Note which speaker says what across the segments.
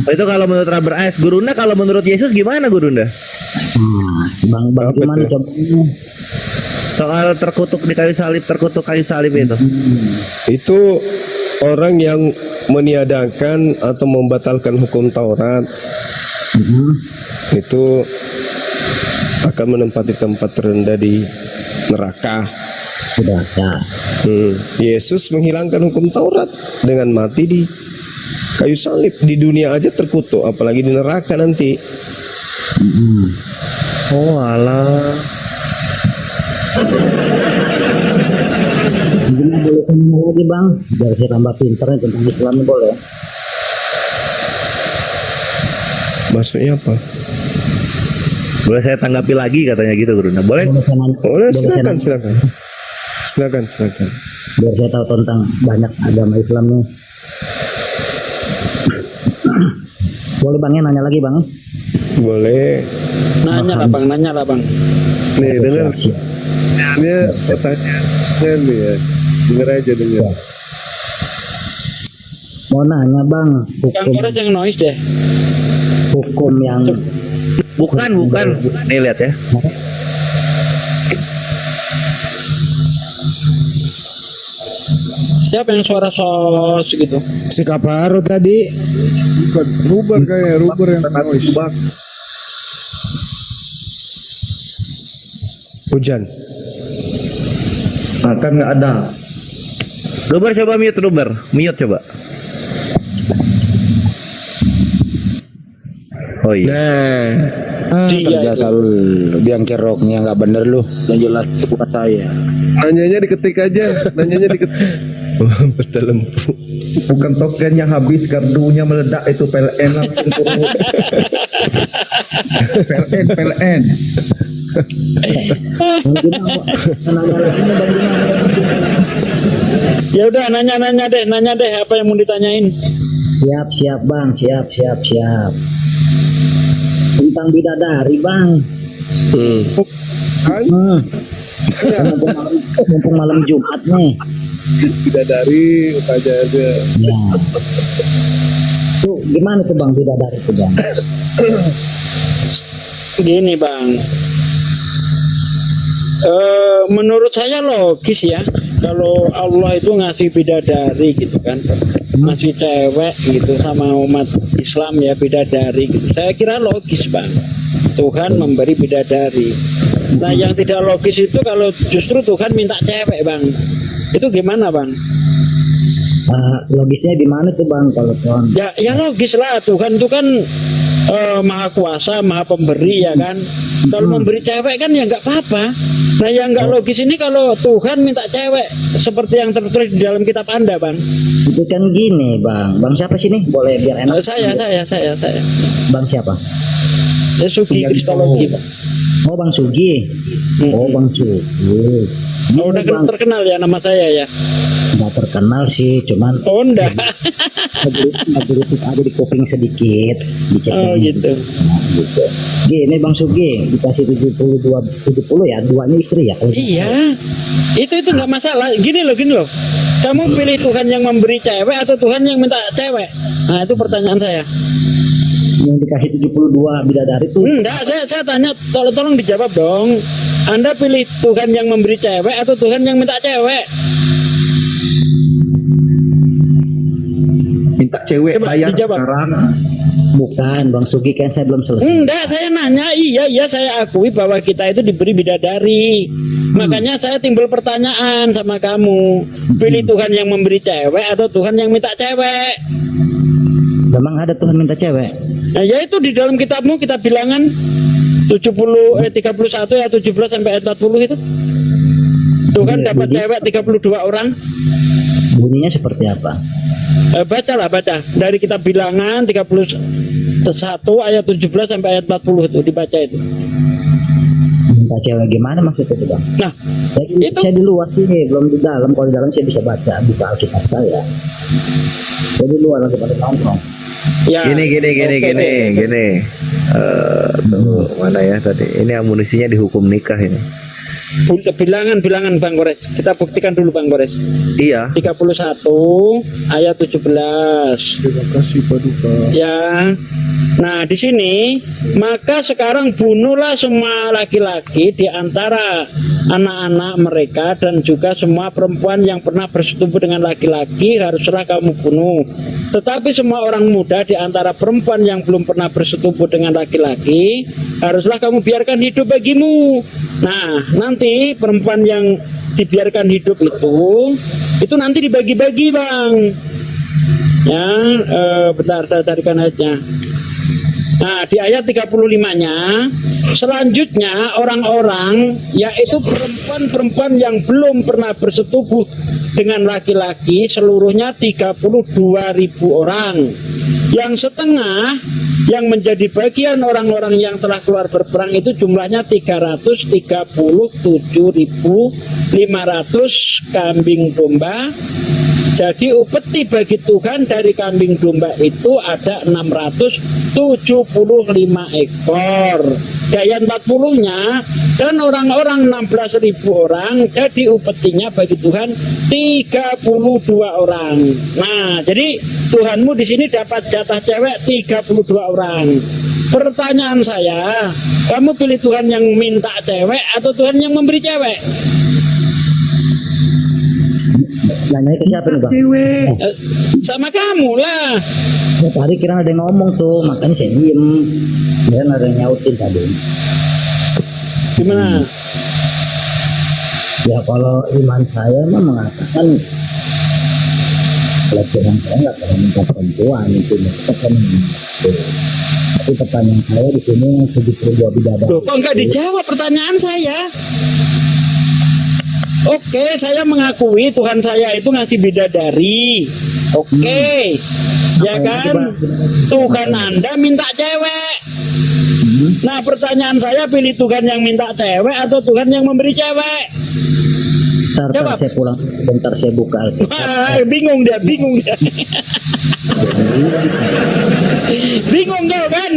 Speaker 1: Itu kalau menurut Rubber Ice. Gurunda, kalau menurut Yesus gimana Gurunda?
Speaker 2: Bang gimana coba?
Speaker 1: Soal terkutuk di kayu salib, terkutuk kayu salib itu.
Speaker 3: Itu orang yang meniadakan atau membatalkan hukum Taurat. Itu akan menempati tempat terendah di neraka. Yesus menghilangkan hukum Taurat dengan mati di kayu salib. Di dunia aja terkutuk, apalagi di neraka nanti.
Speaker 1: Oh alah.
Speaker 2: Gimana boleh seminar lagi bang? Biar saya tambah pinter tentang Islam ini boleh?
Speaker 3: Maksudnya apa?
Speaker 1: Boleh saya tanggapi lagi katanya gitu Gurunda. Boleh?
Speaker 3: Boleh, silakan.
Speaker 2: Biar saya tahu tentang banyak agama Islam nih. Boleh bang ya nanya lagi bang?
Speaker 3: Boleh.
Speaker 4: Nanya lah bang.
Speaker 3: Nih dengar. Ini pertanyaan nih ya. Dengar aja dengar.
Speaker 2: Mau nanya bang,
Speaker 4: Yang keras yang noise deh.
Speaker 2: hukum yang
Speaker 1: Bukan. Nih lihat ya.
Speaker 4: Siapa yang suara sos gitu?
Speaker 3: Si Kaparo tadi.
Speaker 5: Bukan Ruber kayak Ruber yang noise.
Speaker 3: Hujan.
Speaker 6: Kan nggak ada.
Speaker 1: Ruber coba mute coba. Oh iya.
Speaker 3: Nah,
Speaker 7: Ternyata lu biang keroknya nggak bener lu.
Speaker 4: Yang jelas itu bukan saya.
Speaker 3: nanyanya diketik aja. Betul lempu.
Speaker 6: Bukan token yang habis, kardunya meledak, itu PLN langsung turun. PLN.
Speaker 4: Ya udah nanya deh apa yang mau ditanyain.
Speaker 2: siap bang, siap. Tentang bidadari bang. Mumpung malam Jumat nih.
Speaker 3: Bidadari aja.
Speaker 2: Ya. Tuh gimana tuh bang bidadari tuh bang?
Speaker 4: Gini bang, menurut saya logis ya, kalau Allah itu ngasih bidadari gitu kan, ngasih cewek gitu sama umat Islam ya bidadari gitu. Saya kira logis bang, Tuhan memberi bidadari. Nah yang tidak logis itu kalau justru Tuhan minta cewek bang, itu gimana bang?
Speaker 2: Logisnya di mana tuh bang kalau Tuhan?
Speaker 4: Ya logis lah, Tuhan itu kan maha kuasa, maha pemberi ya kan. Kalau memberi cewek kan ya nggak apa-apa. Nah yang nggak logis ini kalau Tuhan minta cewek seperti yang tertulis di dalam kitab Anda bang.
Speaker 2: Itu kan gini bang siapa sih nih? Boleh biar enak.
Speaker 4: Saya.
Speaker 2: Bang siapa?
Speaker 4: Ya Sugi Kristologi bang.
Speaker 2: Oh bang Sugi. Oh bang Sugi.
Speaker 4: Oh, udah
Speaker 2: bang,
Speaker 4: terkenal ya nama saya ya.
Speaker 2: nggak terkenal sih, cuman
Speaker 4: Oh enggak.
Speaker 2: ngegelitik aja di kuping sedikit, dicek.
Speaker 4: Oh gitu.
Speaker 2: Nah, gitu. Gini bang Sugi, dikasih 70 ya, duanya istri ya.
Speaker 4: Iya. Itu nggak masalah. Gini loh. Kamu pilih Tuhan yang memberi cewek atau Tuhan yang minta cewek? Nah itu pertanyaan saya.
Speaker 2: Yang dikasih 72 bidadari tuh.
Speaker 4: Enggak, saya tanya, tolong dijawab dong. Anda pilih Tuhan yang memberi cewek atau Tuhan yang minta cewek?
Speaker 6: Minta cewek
Speaker 4: Coba
Speaker 6: bayar
Speaker 4: dijawab.
Speaker 6: sekarang.
Speaker 2: Bukan bang Sugi, kan saya belum selesai.
Speaker 4: Enggak, saya nanya. Iya saya akui bahwa kita itu diberi bidadari. Makanya saya timbul pertanyaan sama kamu. Pilih Tuhan yang memberi cewek atau Tuhan yang minta cewek?
Speaker 2: Memang ada Tuhan minta cewek?
Speaker 4: Nah, yaitu di dalam kitabmu, kitab Bilangan 31 ya 17 sampai ayat 40 itu. Tuhan dapat cewek 32 orang.
Speaker 2: Bunyinya seperti apa?
Speaker 4: Baca dari kitab Bilangan 31 ayat 17 sampai ayat 40 itu dibaca itu.
Speaker 2: Minta cewek gimana maksudnya itu bang?
Speaker 4: Nah, itu
Speaker 2: Saya di luar sini, belum di dalam. Kalau di dalam saya bisa buka Alkitab saya. Saya di luar lagi pada nongkrong.
Speaker 4: ya.
Speaker 1: Gini.
Speaker 4: Oke.
Speaker 1: Tuh, mana ya tadi? Ini amunisinya di hukum nikah ini.
Speaker 4: Bilangan Bang Gores. Kita buktikan dulu Bang Gores.
Speaker 1: Iya.
Speaker 4: 31 ayat 17.
Speaker 5: Terima kasih Paduka.
Speaker 4: Ya. Nah, di sini maka sekarang bunuhlah semua laki-laki di antara anak-anak mereka dan juga semua perempuan yang pernah bersetubuh dengan laki-laki haruslah kamu bunuh. Tetapi semua orang muda di antara perempuan yang belum pernah bersetubuh dengan laki-laki haruslah kamu biarkan hidup bagimu. Nah, nanti perempuan yang dibiarkan hidup itu nanti dibagi-bagi Bang. Ya, bentar saya carikan ayatnya. Nah, di ayat 35-nya selanjutnya orang-orang yaitu perempuan-perempuan yang belum pernah bersetubuh dengan laki-laki seluruhnya 32.000 orang. Yang setengah yang menjadi bagian orang-orang yang telah keluar berperang itu jumlahnya 337.500 kambing domba. Jadi upeti bagi Tuhan dari kambing domba itu ada 675 ekor. Daya 40-nya dan orang-orang 16.000 orang. Jadi upetinya bagi Tuhan 32 orang. Nah, jadi Tuhanmu di sini dapat jatah cewek 32 orang. Pertanyaan saya, kamu pilih Tuhan yang minta cewek atau Tuhan yang memberi cewek?
Speaker 2: Nanya ke siapa nih Bang?
Speaker 4: Sama kamu lah.
Speaker 2: Ya, tadi kira ada yang ngomong tuh, makanya saya diem. Kira ada yang nyautin tadi.
Speaker 4: Gimana?
Speaker 2: Ya kalau iman saya mah mengatakan kalau Tuhan saya nggak pernah minta perempuan itu tetap kan. Tapi pertanyaan saya di sini 72 bidadari.
Speaker 4: Loh, kok nggak dijawab pertanyaan saya? Oke, saya mengakui Tuhan saya itu ngasih bidadari. Oke, ya kan? Tuhan Anda minta cewek. Nah, pertanyaan saya, pilih Tuhan yang minta cewek atau Tuhan yang memberi cewek?
Speaker 2: Bentar saya pulang, bentar saya buka Alkitab.
Speaker 4: Bingung dia. Bingung kau kan?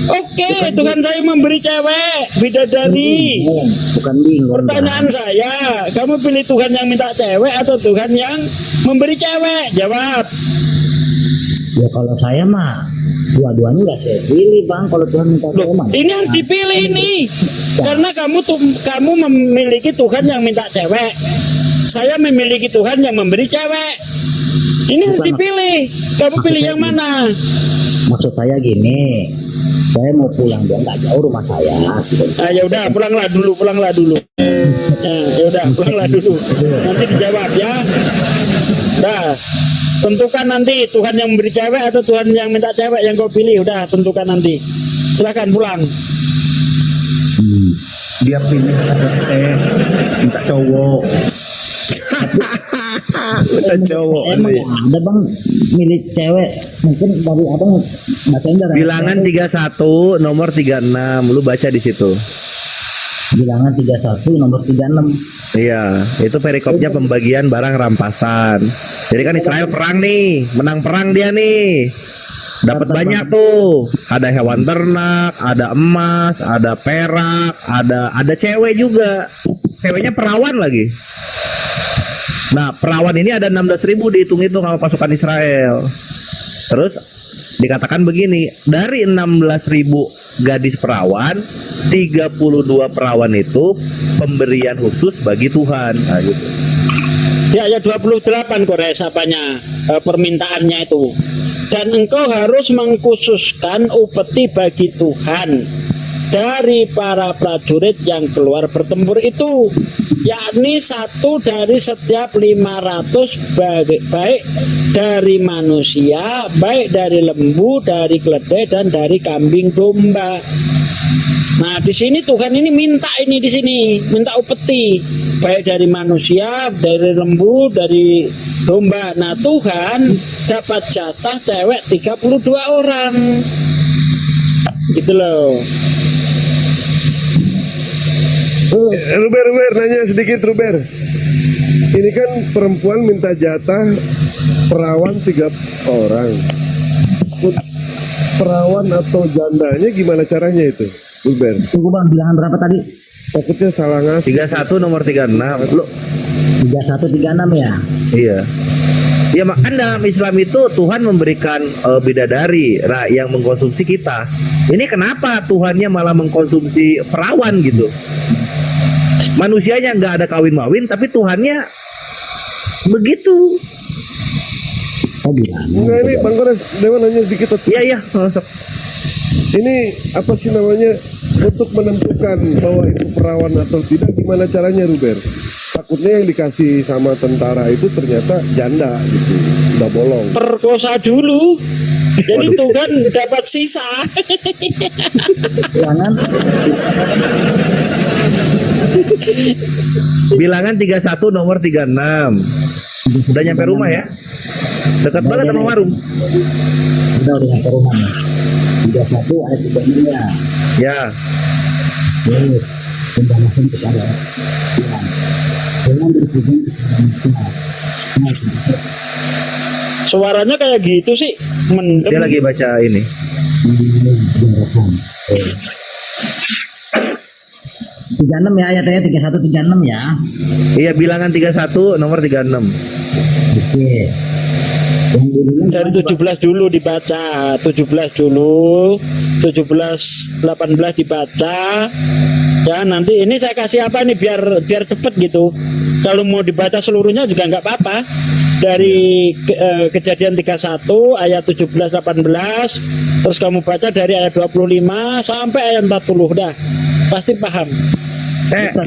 Speaker 4: Oke, Tuhan saya memberi cewek, bidadari.
Speaker 2: Bukan bingung.
Speaker 4: Pertanyaan saya, kamu pilih Tuhan yang minta cewek atau Tuhan yang memberi cewek? Jawab.
Speaker 2: Ya kalau saya mah dua-duanya nggak saya pilih Bang. Kalau Tuhan minta
Speaker 4: Loh,
Speaker 2: cewek mah.
Speaker 4: ini harus dipilih ini. Karena kamu memiliki Tuhan yang minta cewek. Saya memiliki Tuhan yang memberi cewek. Ini harus dipilih. Kamu pilih yang mana?
Speaker 2: Maksud saya gini, saya mau pulang, dia nggak jauh rumah saya.
Speaker 4: Ya udah, pulanglah dulu. Ya udah, pulanglah dulu. Nanti dijawab ya. Dah, tentukan nanti Tuhan yang memberi cewek atau Tuhan yang minta cewek yang kau pilih. Udah, tentukan nanti. Silakan pulang.
Speaker 6: Dia pilih minta cowok.
Speaker 3: Minta cowok.
Speaker 2: Emang ada Bang milih cewek, mungkin dari abang baca enggak?
Speaker 1: Bilangan 31 nomor 36, lu baca di situ.
Speaker 2: Bilangan 31 nomor 36.
Speaker 1: Iya, itu perikopnya pembagian barang rampasan. Jadi kan Israel perang nih, menang perang dia nih. Dapat banyak tuh. Ada hewan ternak, ada emas, ada perak, ada cewek juga. Ceweknya perawan lagi. Nah, perawan ini ada 16.000 dihitung-hitung sama pasukan Israel. Terus dikatakan begini, dari 16.000 gadis perawan, 32 perawan itu pemberian khusus bagi Tuhan. Nah, gitu.
Speaker 4: Di ayat 28 Kores apanya permintaannya itu. Dan engkau harus mengkhususkan upeti bagi Tuhan dari para prajurit yang keluar bertempur itu, yakni 1 dari setiap 500 baik dari manusia, baik dari lembu, dari keledai dan dari kambing domba. Nah, di sini Tuhan ini minta minta upeti baik dari manusia, dari lembu, dari domba. Nah, Tuhan dapat jatah cewek 32 orang. Gitu loh.
Speaker 5: Ruber, nanya sedikit Ruber. Ini kan perempuan minta jatah perawan 3 orang. Perawan atau jandanya gimana caranya itu, Ruber?
Speaker 2: Tunggu Bang, bilangan berapa tadi?
Speaker 5: takutnya salah ngasih.
Speaker 1: 31 nomor 36. Lu
Speaker 2: 3136 ya.
Speaker 1: iya. Ya kan dalam Islam itu Tuhan memberikan bidadari yang mengkonsumsi kita. Ini kenapa Tuhannya malah mengkonsumsi perawan gitu? Manusianya nggak ada kawin-mawin, tapi Tuhannya begitu.
Speaker 2: Oh bilang.
Speaker 5: Enggak, ini Bang Gores, Dewa nanya sedikit tuh.
Speaker 1: Iya iya. Masuk.
Speaker 5: Ini apa sih namanya, untuk menentukan bahwa itu perawan atau tidak, gimana caranya Ruber? Takutnya yang dikasih sama tentara itu ternyata janda gitu, udah bolong.
Speaker 4: Perkosa dulu. Jadi Tuhan dapat sisa.
Speaker 2: Jangan.
Speaker 1: Bilangan 31 nomor 36. Udah nyampe rumah ya? Dekat banget sama warung.
Speaker 2: Udah nyampe rumah nih. 31 ayat 36 ya.
Speaker 1: Ya.
Speaker 2: Jadi, pembahasan kepada Tuhan. Jangan berhubung kepada manusia.
Speaker 4: Suaranya kayak gitu sih. Mendem.
Speaker 1: Dia lagi baca ini.
Speaker 2: Diarahkan. 36 ya ayatnya 3136 ya.
Speaker 1: Iya, bilangan 31 nomor 36.
Speaker 2: Oke. Yang dulunya
Speaker 4: Dari 17 dulu dibaca, 17 dulu, 17, 18 dibaca. Ya nanti ini saya kasih apa nih biar cepet gitu. Kalau mau dibaca seluruhnya juga nggak apa-apa. Dari kejadian 31 ayat 17 18 terus kamu baca dari ayat 25 sampai ayat 40 dah. Pasti paham.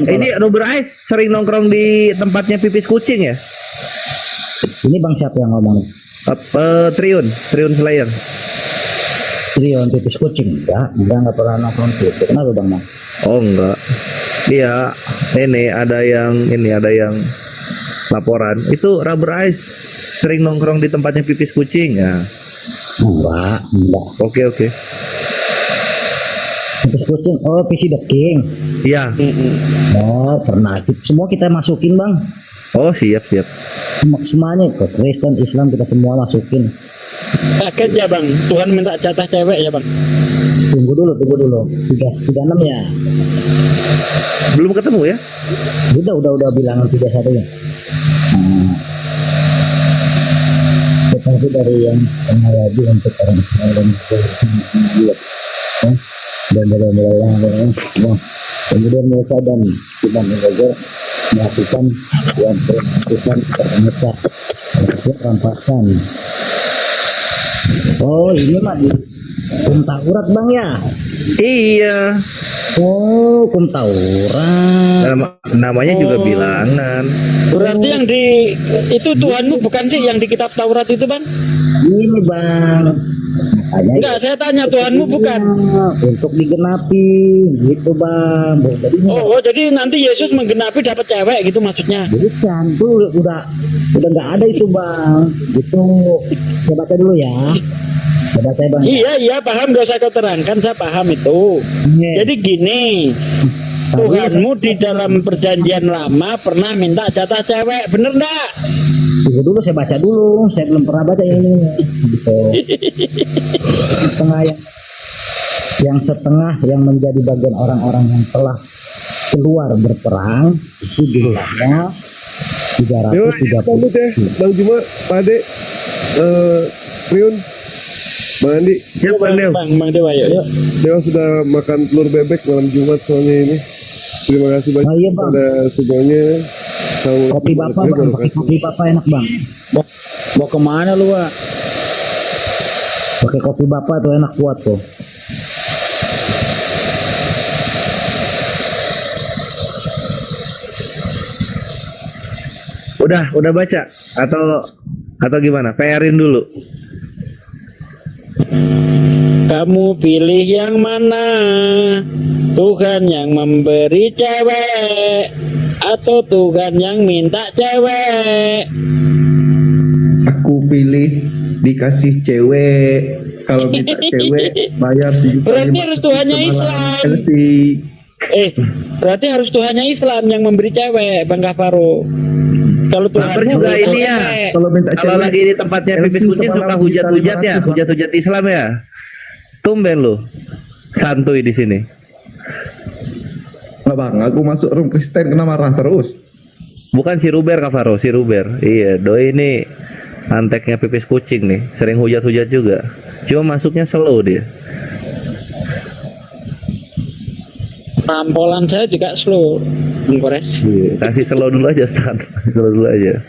Speaker 1: Ini Ruber Ice sering nongkrong di tempatnya pipis kucing ya?
Speaker 2: ini Bang siapa yang ngomong nih?
Speaker 1: Triun Slayer.
Speaker 2: Trion tipis kucing enggak pernah nongkrong itu. Kenapa Bang?
Speaker 1: Oh enggak. Iya, ini ada yang laporan. Itu Rubber Ice sering nongkrong di tempatnya pipis kucing ya.
Speaker 2: Enggak.
Speaker 1: Oke.
Speaker 2: Tipis kucing. Oh, PC The King.
Speaker 1: Iya.
Speaker 2: Oh, pernah. Semua kita masukin Bang.
Speaker 1: Oh, siap.
Speaker 2: Semuanya ke Kristen, Islam kita semua masukin.
Speaker 4: Kaget ya Bang, Tuhan minta jatah cewek ya Bang.
Speaker 2: Tunggu dulu. 36 ya.
Speaker 1: Belum ketemu ya?
Speaker 2: Udah bilangan 31 ya. Tetapi dari yang lagi untuk orang Israel dan kemudian Musa dan Tuhan Raja melakukan rampasan. Oh ini mah di Hukum Taurat Bang ya.
Speaker 1: Iya.
Speaker 2: Oh Hukum Taurat.
Speaker 1: Namanya juga bilangan.
Speaker 4: Berarti yang di itu Tuhanmu bukan sih yang di kitab Taurat itu Bang?
Speaker 2: Ini Bang. Makanya
Speaker 4: Enggak, saya tanya Tuhanmu bukan.
Speaker 2: untuk digenapi gitu Bang.
Speaker 4: Jadi nanti Yesus menggenapi dapat cewek gitu maksudnya.
Speaker 2: Bukan, tuh udah nggak ada itu Bang. Gitu. Saya baca dulu ya. Saya baca Bang.
Speaker 4: Iya paham, gak usah kau terangkan, saya paham itu.
Speaker 2: Iya.
Speaker 4: Jadi gini, Tuhanmu di dalam perjanjian lama pernah minta jatah cewek, bener enggak?
Speaker 2: Tunggu dulu, saya baca dulu. Saya belum pernah baca ini. Gitu. Setengah yang menjadi bagian orang-orang yang telah keluar berperang itu jumlahnya 330.
Speaker 5: Pamit ya, Bang Juma, Pak Ade, Triun, Bang Andi.
Speaker 1: Ya,
Speaker 4: Bang Dewa yuk.
Speaker 5: Dewa sudah makan telur bebek malam Jumat soalnya ini. Terima kasih banyak
Speaker 2: Iya, Bang.
Speaker 5: pada semuanya.
Speaker 2: Kopi Bapak Bang, pakai kopi Bapak enak Bang.
Speaker 7: Mau kemana lu, Wak?
Speaker 2: Pakai kopi Bapak tuh enak kuat tuh.
Speaker 1: Udah baca atau gimana? PR-in dulu.
Speaker 4: Kamu pilih yang mana? Tuhan yang memberi cewek atau Tuhan yang minta cewek?
Speaker 6: Aku pilih dikasih cewek. Kalau minta cewek bayar
Speaker 4: Berarti harus Tuhannya Islam. Berarti harus Tuhannya Islam yang memberi cewek, Bang Kafaro. Kalau
Speaker 1: Baper
Speaker 4: Tuhan
Speaker 1: juga ini ya. Kalau lagi di tempatnya pipis kucing suka hujat-hujat ya, hujat-hujat Islam ya. Tumben lu santuy di sini.
Speaker 6: Lah bang, aku masuk room Kristen kena marah terus.
Speaker 1: Bukan si Ruber Kavaro, si Ruber. Iya, doi ini anteknya pipis kucing nih, sering hujat-hujat juga. Cuma masuknya slow dia.
Speaker 4: Tampolan saya juga slow, Bung Kores.
Speaker 1: Iya, kasih slow dulu aja, Stan. Slow dulu aja.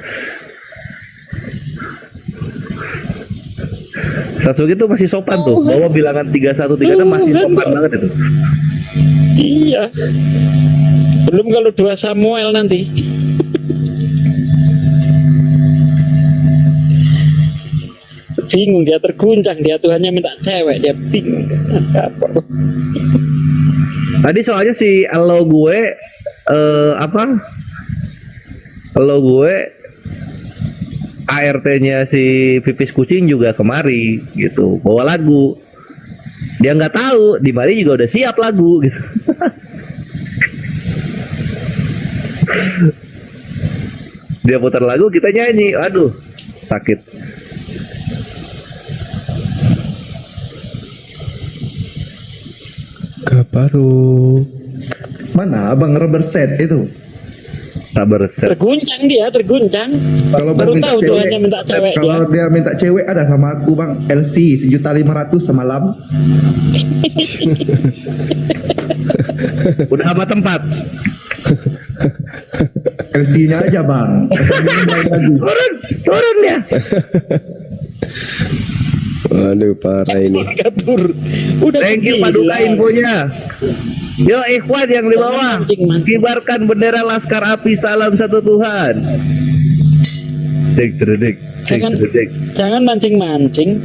Speaker 1: Sasuke tuh masih sopan tuh, bawa bilangan 313 masih sopan banget itu.
Speaker 4: Iya. Belum kalau 2 Samuel nanti. Bingung, dia terguncang, dia Tuhannya minta cewek, dia bingung. Apa?
Speaker 1: Tadi soalnya si elo gue elo gue ART-nya si pipis kucing juga kemari gitu, bawa lagu. Dia nggak tahu, di Mari juga udah siap lagu gitu. Dia putar lagu, kita nyanyi. Aduh, sakit.
Speaker 3: Kaparu.
Speaker 6: Mana abang rubber set itu?
Speaker 1: Sabar.
Speaker 4: Terguncang dia, terguncang.
Speaker 6: Kalau
Speaker 4: Baru
Speaker 6: bang minta
Speaker 4: tahu
Speaker 6: cewek,
Speaker 4: Tuhannya minta cewek
Speaker 6: kalau dia minta cewek ada sama aku bang, LC 1.500.000 semalam.
Speaker 1: Udah sama tempat.
Speaker 6: LC-nya aja bang.
Speaker 1: Turun dia.
Speaker 3: Waduh, parah ini.
Speaker 4: Kabur. Udah
Speaker 1: Thank you Pak Duka infonya. Yo ikhwan yang di bawah, kibarkan bendera Laskar Api, salam satu Tuhan.
Speaker 4: Jangan mancing-mancing.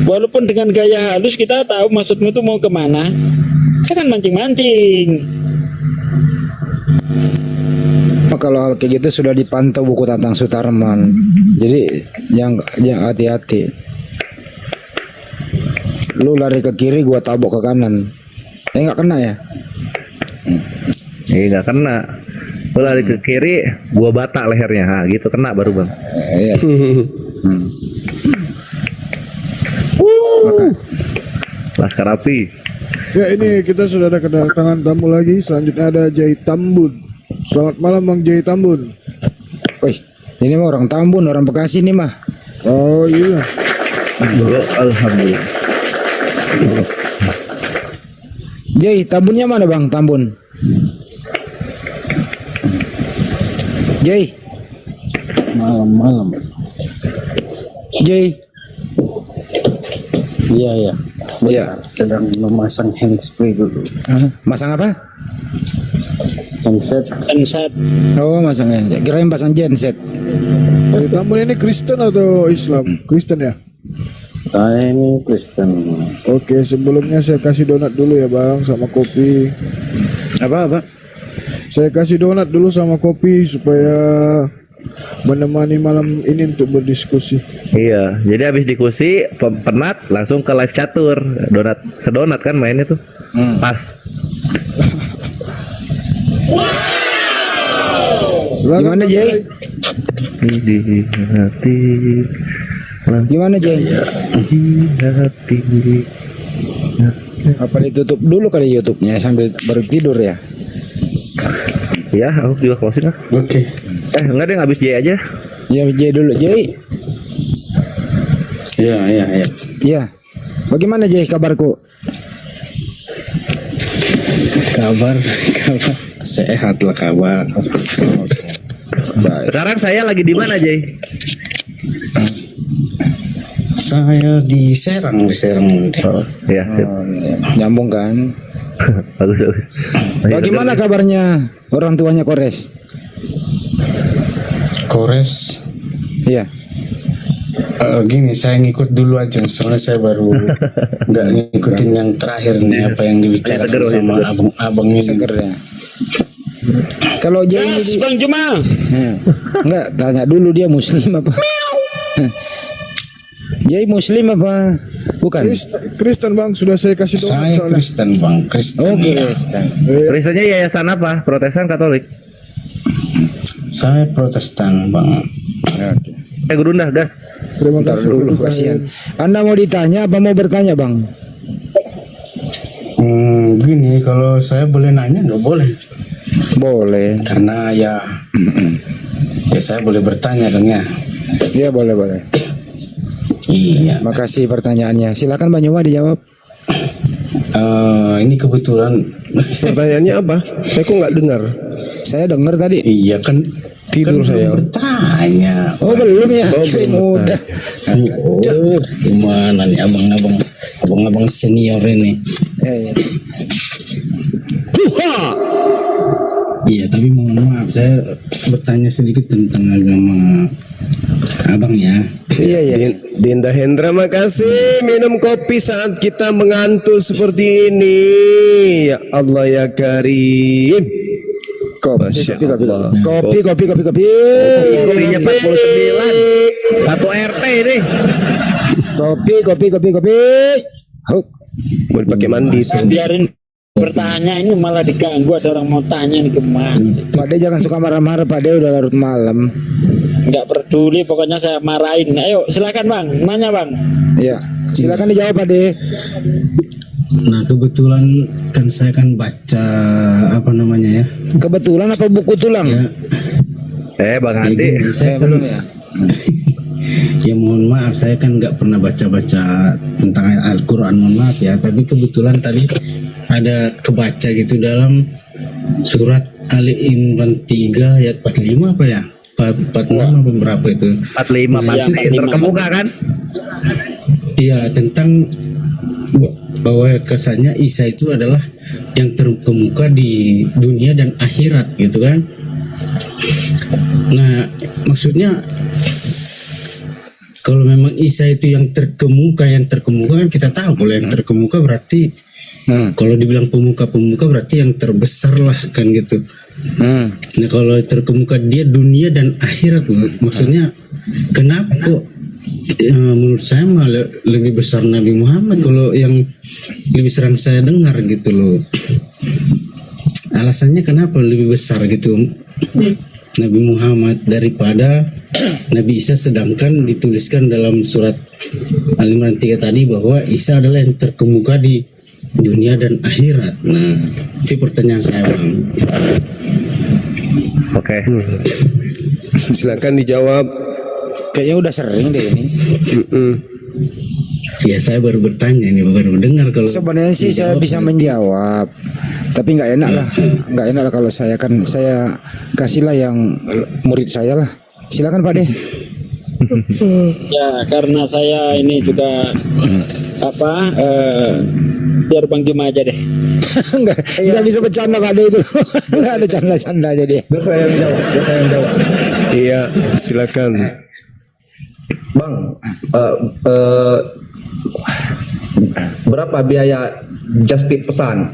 Speaker 4: Walaupun dengan gaya halus kita tahu maksudmu itu mau kemana. Jangan mancing-mancing.
Speaker 7: Oh, kalau hal kayak gitu sudah dipantau buku Tatang Sutarman. Jadi yang hati-hati. Lu lari ke kiri, gua tabok ke kanan. Nggak kena ya?
Speaker 1: Nggak kena. Gua lari ke kiri, gua batak lehernya. Ha, gitu kena baru bang.
Speaker 7: Iya.
Speaker 1: Laskar Api.
Speaker 5: Ya, ini kita sudah ada kedatangan tamu lagi. Selanjutnya ada Jai Tambun. Selamat malam Bang Jai Tambun.
Speaker 7: Wih, ini mah orang Tambun, orang Bekasi nih mah.
Speaker 5: Oh iya.
Speaker 1: Yo, alhamdulillah.
Speaker 7: Jai, Tambunnya mana bang? Tambun. Jai.
Speaker 2: Malam-malam.
Speaker 7: Jai.
Speaker 2: Iya ya.
Speaker 7: Iya.
Speaker 2: Sedang memasang handsfree dulu.
Speaker 7: Masang apa?
Speaker 2: Handset.
Speaker 4: Genset.
Speaker 7: Oh, masang genset. Kirain pasang genset.
Speaker 5: Jai Tambun ini Kristen atau Islam? Kristen ya?
Speaker 2: Saya ini Kristen.
Speaker 5: Oke, sebelumnya saya kasih donat dulu ya Bang, sama kopi.
Speaker 7: Apa?
Speaker 5: Saya kasih donat dulu sama kopi supaya menemani malam ini untuk berdiskusi.
Speaker 1: Iya, jadi habis diskusi penat langsung ke live catur. Sedonat kan mainnya tuh. Pas.
Speaker 7: Gimana Jai?
Speaker 1: Di hati.
Speaker 7: Gimana Jai?
Speaker 1: Di hati.
Speaker 7: Apa ditutup dulu kali YouTube-nya sambil baru tidur ya?
Speaker 1: Ya, aku juga closing lah.
Speaker 2: Oke.
Speaker 1: Enggak deh, habis J aja.
Speaker 7: Ya Jai dulu Jai.
Speaker 2: Iya.
Speaker 7: Ya. Bagaimana Jai kabarku?
Speaker 2: Kabar sehat lah kabar.
Speaker 1: Sekarang saya lagi di mana, Jay?
Speaker 2: Saya di Serang.
Speaker 1: Oh, iya. Sip.
Speaker 7: Nyambung kan?
Speaker 1: Bagus.
Speaker 7: Bagaimana kabarnya orang tuanya Kores?
Speaker 2: Kores.
Speaker 7: Iya.
Speaker 2: Gini, saya ngikut dulu aja, soalnya saya baru nggak ngikutin yang terakhir nih apa yang dibicarakan sama abang ini.
Speaker 7: Seger ya. Kalau Jai
Speaker 4: Yes,
Speaker 7: ini
Speaker 4: Bang Juma.
Speaker 7: enggak, tanya dulu dia muslim apa? Jai muslim apa? Bukan.
Speaker 5: Kristen Bang, sudah saya kasih donat
Speaker 2: Saya
Speaker 5: soalnya.
Speaker 2: Kristen bang, Kristen.
Speaker 7: Oh, Kristen.
Speaker 1: Kristennya yayasan apa? Protestan, Katolik?
Speaker 2: Saya Protestan bang.
Speaker 1: Guru dah, gas.
Speaker 5: Terima
Speaker 7: Bentar
Speaker 5: kasih
Speaker 7: dulu, kasihan. Anda mau ditanya apa mau bertanya, Bang?
Speaker 2: Gini, kalau saya boleh nanya nggak boleh?
Speaker 7: Boleh.
Speaker 2: Karena ya saya boleh bertanya dong ya.
Speaker 7: Iya boleh boleh.
Speaker 2: Iya.
Speaker 7: Makasih pertanyaannya. Silakan Bang Yoma dijawab.
Speaker 2: Ini kebetulan.
Speaker 3: Pertanyaannya apa? Saya kok nggak dengar.
Speaker 7: Saya dengar tadi.
Speaker 2: Iya kan.
Speaker 3: Tidur
Speaker 2: Kan
Speaker 3: saya.
Speaker 2: belum bertanya.
Speaker 7: Oh belum ya?
Speaker 3: Oh,
Speaker 7: Saya
Speaker 3: belum.
Speaker 7: muda.
Speaker 2: Oh, gimana nih abang-abang senior ini?
Speaker 7: Iya.
Speaker 2: Iya, tapi mohon maaf saya bertanya sedikit tentang agama abang ya.
Speaker 7: Iya iya.
Speaker 3: Dinda Hendra, makasih minum kopi saat kita mengantuk seperti ini. Ya Allah ya Karim. Masya Allah.
Speaker 7: Kopi.
Speaker 1: Kopinya 49. Satu RT ini.
Speaker 7: Kopi. Hup.
Speaker 3: Mau dipakai mandi tuh.
Speaker 4: Biarin bertanya, ini malah diganggu, ada orang mau tanya nih kemana.
Speaker 7: Pak De jangan suka marah-marah, Pak De udah larut malam.
Speaker 4: Nggak peduli, pokoknya saya marahin. Ayo silakan Bang, nanya Bang.
Speaker 7: Ya, silakan dijawab Pak De.
Speaker 2: Nah, kebetulan kan saya kan baca apa namanya ya?
Speaker 7: Kebetulan apa buku tulang?
Speaker 2: Ya,
Speaker 1: Bang
Speaker 2: jadi
Speaker 1: Andi.
Speaker 2: saya kan,
Speaker 7: belum ya.
Speaker 2: ya mohon maaf saya kan nggak pernah baca-baca tentang Al-Quran, mohon maaf ya, tapi kebetulan tadi ada kebaca gitu dalam surat Ali Imran 3 ayat 45 apa ya? 46 apa berapa itu?
Speaker 1: 45 pasti
Speaker 4: 45.
Speaker 1: terkemuka kan?
Speaker 2: Iya, tentang bahwa kesannya Isa itu adalah yang terkemuka di dunia dan akhirat gitu kan. Nah, maksudnya kalau memang Isa itu yang terkemuka kan kita tahu kalau yang terkemuka berarti kalau dibilang pemuka berarti yang terbesar lah kan gitu. Nah, kalau terkemuka dia dunia dan akhirat loh. Maksudnya kenapa kok menurut saya malah lebih besar Nabi Muhammad kalau yang lebih sering saya dengar gitu loh. Alasannya kenapa lebih besar gitu Nabi Muhammad daripada Nabi Isa, sedangkan dituliskan dalam surat Al-Imran 3 tadi bahwa Isa adalah yang terkemuka di dunia dan akhirat. Nah, itu pertanyaan saya Bang.
Speaker 1: Oke.
Speaker 3: Silakan dijawab.
Speaker 7: Kayaknya udah sering deh ini.
Speaker 2: Ya saya baru bertanya ini, baru dengar kalau
Speaker 7: Sebenarnya sih saya bisa menjawab, tapi nggak enak lah, kalau saya kan saya kasihlah yang murid saya lah. Silakan Pak De.
Speaker 4: Ya karena saya ini juga biar Bang Juma aja deh.
Speaker 7: nggak bisa bercanda Pak De itu. Nggak ada canda-canda jadi.
Speaker 6: Biar saya yang jawab.
Speaker 3: Iya, silakan.
Speaker 6: Bang, berapa biaya just tip pesan?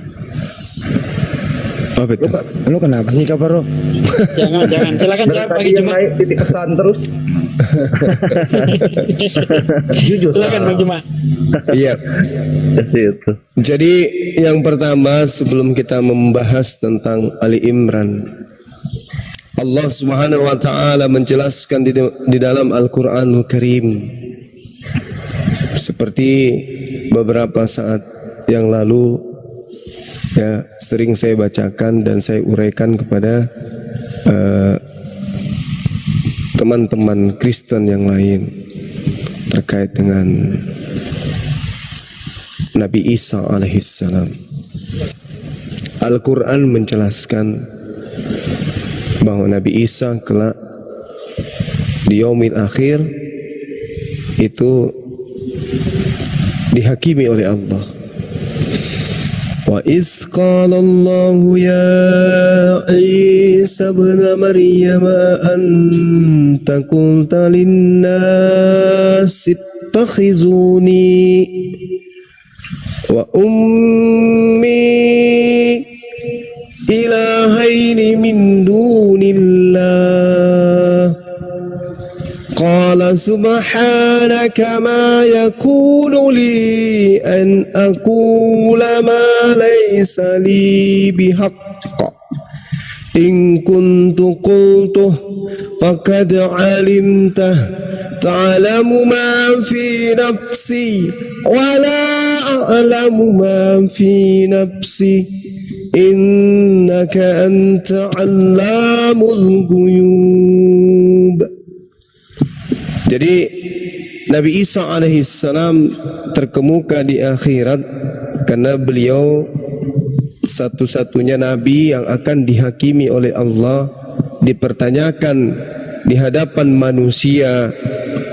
Speaker 3: Apa itu?
Speaker 7: Lu kenapa sih Kaparo?
Speaker 4: Jangan silakan
Speaker 6: Dari
Speaker 4: jawab
Speaker 6: tadi
Speaker 4: Bang
Speaker 6: yang
Speaker 4: Juma.
Speaker 6: naik titik pesan terus. Jujur.
Speaker 4: Silakan Bang Juma.
Speaker 3: Iya.
Speaker 1: Itu.
Speaker 3: Jadi yang pertama sebelum kita membahas tentang Ali Imran, Allah Subhanahu wa taala menjelaskan di dalam Al-Qur'anul Karim seperti beberapa saat yang lalu ya sering saya bacakan dan saya uraikan kepada teman-teman Kristen yang lain terkait dengan Nabi Isa alaihissalam. Al-Quran menjelaskan bahwa Nabi Isa kelak di yaumil akhir itu dihakimi oleh Allah. Wa iz qala Allah ya Isa ibn Maryam anta qulta lin-nas ittakhizuni wa ummi ilahaini min dunillah qala subhanaka ma yakunu li an aqula ma laysa li bihaqq in kuntu qultuh faqad alimtah ta'lamu ma fi nafsi wa la a'lamu ma fi nafsi innaka anta 'allamul ghuyub. Jadi Nabi Isa alaihissalam terkemuka di akhirat karena beliau satu-satunya nabi yang akan dihakimi oleh Allah, dipertanyakan di hadapan manusia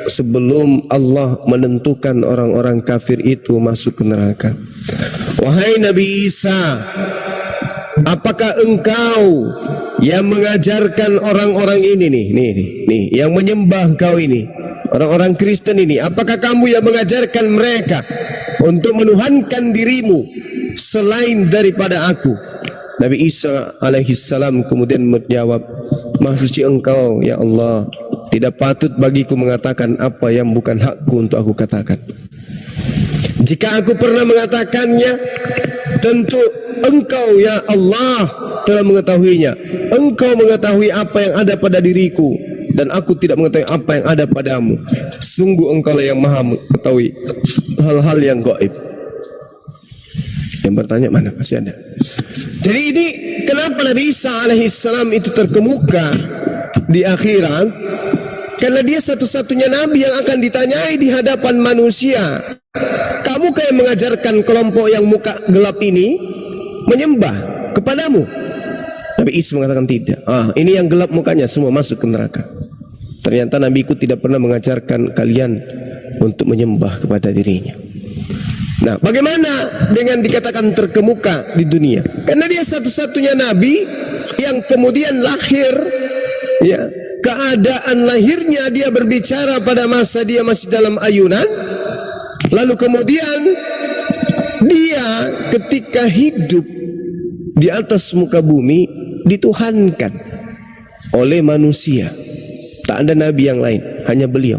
Speaker 3: sebelum Allah menentukan orang-orang kafir itu masuk ke neraka. Wahai Nabi Isa, apakah engkau yang mengajarkan orang-orang ini nih yang menyembah engkau ini, orang-orang Kristen ini, apakah kamu yang mengajarkan mereka untuk menuhankan dirimu selain daripada aku? Nabi Isa alaihissalam kemudian menjawab, Maha suci engkau ya Allah, tidak patut bagiku mengatakan apa yang bukan hakku untuk aku katakan. Jika aku pernah mengatakannya, tentu engkau ya Allah telah mengetahuinya. Engkau mengetahui apa yang ada pada diriku, dan aku tidak mengetahui apa yang ada padamu. Sungguh engkau lah yang maha mengetahui hal-hal yang gaib. Yang bertanya mana? Masih ada. Jadi ini kenapa Nabi Isa alaihissalam itu terkemuka di akhirat? Karena dia satu-satunya nabi yang akan ditanyai di hadapan manusia. Kamu kayak mengajarkan kelompok yang muka gelap ini menyembah kepadamu? Nabi Isa mengatakan tidak. Ini yang gelap mukanya semua masuk ke neraka. Ternyata nabiku tidak pernah mengajarkan kalian untuk menyembah kepada dirinya. Nah, bagaimana dengan dikatakan terkemuka di dunia? Karena dia satu-satunya nabi yang kemudian lahir, ya, keadaan lahirnya dia berbicara pada masa dia masih dalam ayunan, lalu kemudian dia ketika hidup di atas muka bumi dituhankan oleh manusia. Tak ada nabi yang lain, hanya beliau.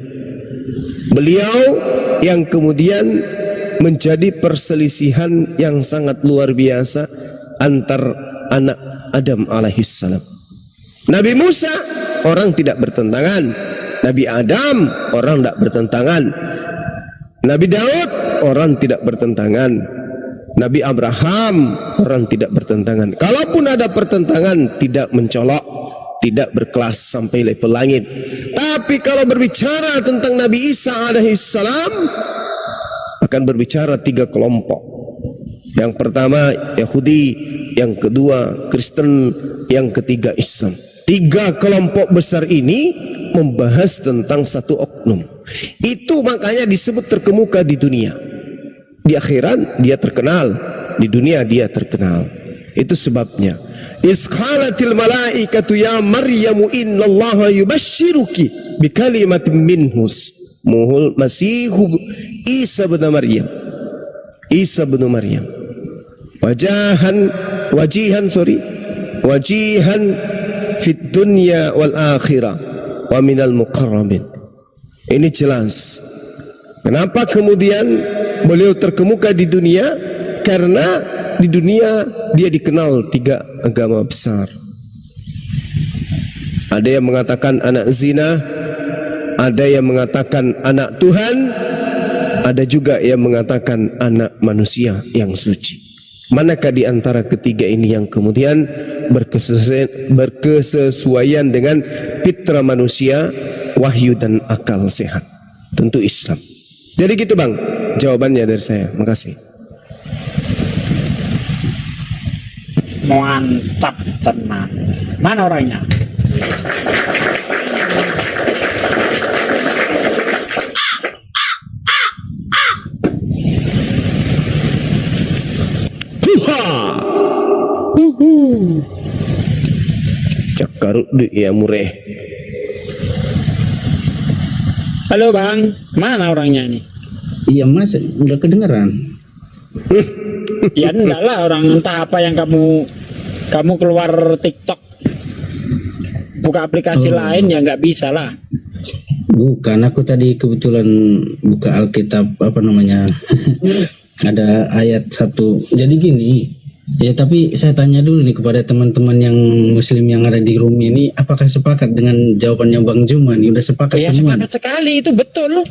Speaker 3: Beliau yang kemudian menjadi perselisihan yang sangat luar biasa antar anak Adam alaihissalam. Nabi Musa orang tidak bertentangan, Nabi Adam orang tidak bertentangan, Nabi Daud orang tidak bertentangan, Nabi Abraham orang tidak bertentangan. Kalaupun ada pertentangan tidak mencolok, tidak berkelas sampai level langit. Tapi kalau berbicara tentang Nabi Isa alaihissalam, akan berbicara tiga kelompok. Yang pertama Yahudi, yang kedua Kristen, yang ketiga Islam. Tiga kelompok besar ini membahas tentang satu oknum. Itu makanya disebut terkemuka di dunia. Di akhirat dia terkenal, di dunia dia terkenal. Itu sebabnya isqalatil malaikatu ya Maryamu innallaha yubashshiruki bikalimatin minhus muhul masihu Isa bin Maryam. Isa bin Maryam. Wajihan fit dunya wal akhirah wa minal muqarrabin. Ini jelas. Kenapa kemudian beliau terkemuka di dunia? Karena di dunia dia dikenal tiga agama besar. Ada yang mengatakan anak zina, ada yang mengatakan anak Tuhan, ada juga yang mengatakan anak manusia yang suci. Manakah di antara ketiga ini yang kemudian berkesesuaian dengan fitrah manusia, wahyu dan akal sehat? Tentu Islam. Jadi gitu Bang, jawabannya dari saya. Makasih.
Speaker 4: Mantap tenang. Mana orangnya?
Speaker 3: Cakaruk du ya mureh.
Speaker 4: Halo Bang, mana orangnya nih?
Speaker 2: Iya Mas, udah kedengeran.
Speaker 4: Ya enggak lah, orang entah apa yang kamu keluar TikTok, buka aplikasi lain ya nggak bisa lah.
Speaker 2: Bukan, aku tadi kebetulan buka Alkitab apa namanya ada ayat 1. Jadi gini, Ya, tapi saya tanya dulu nih kepada teman-teman yang muslim yang ada di room ini, apakah sepakat dengan jawabannya Bang Juman? Udah sepakat
Speaker 4: Ya
Speaker 2: semua?
Speaker 4: sepakat sekali, itu betul.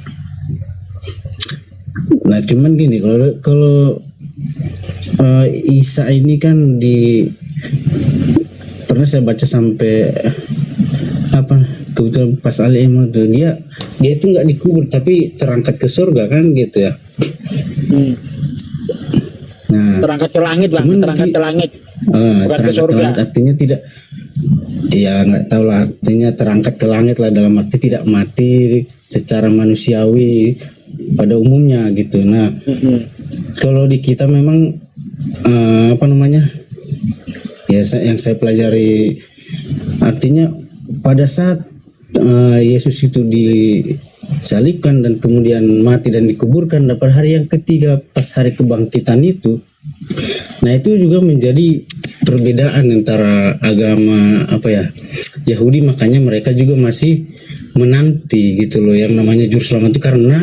Speaker 2: Nah, cuman gini, kalau Isa ini kan pernah saya baca sampai apa, kebetulan pas Ali Imran tuh dia itu nggak dikubur tapi terangkat ke surga kan gitu ya. Nah,
Speaker 4: Terangkat ke langit Bang,
Speaker 2: cuman
Speaker 4: terangkat ke langit. Bukan ke
Speaker 2: terangkat
Speaker 4: surga.
Speaker 2: ke langit artinya tidak, ya nggak tahu lah, artinya terangkat ke langit lah dalam arti tidak mati secara manusiawi pada umumnya gitu. Nah, kalau di kita memang apa namanya, ya yang saya pelajari artinya pada saat Yesus itu disalibkan dan kemudian mati dan dikuburkan, dan pada hari yang ketiga pas hari kebangkitan itu, nah itu juga menjadi perbedaan antara agama apa ya, Yahudi. Makanya mereka juga masih menanti gitu loh yang namanya juru selamat itu, karena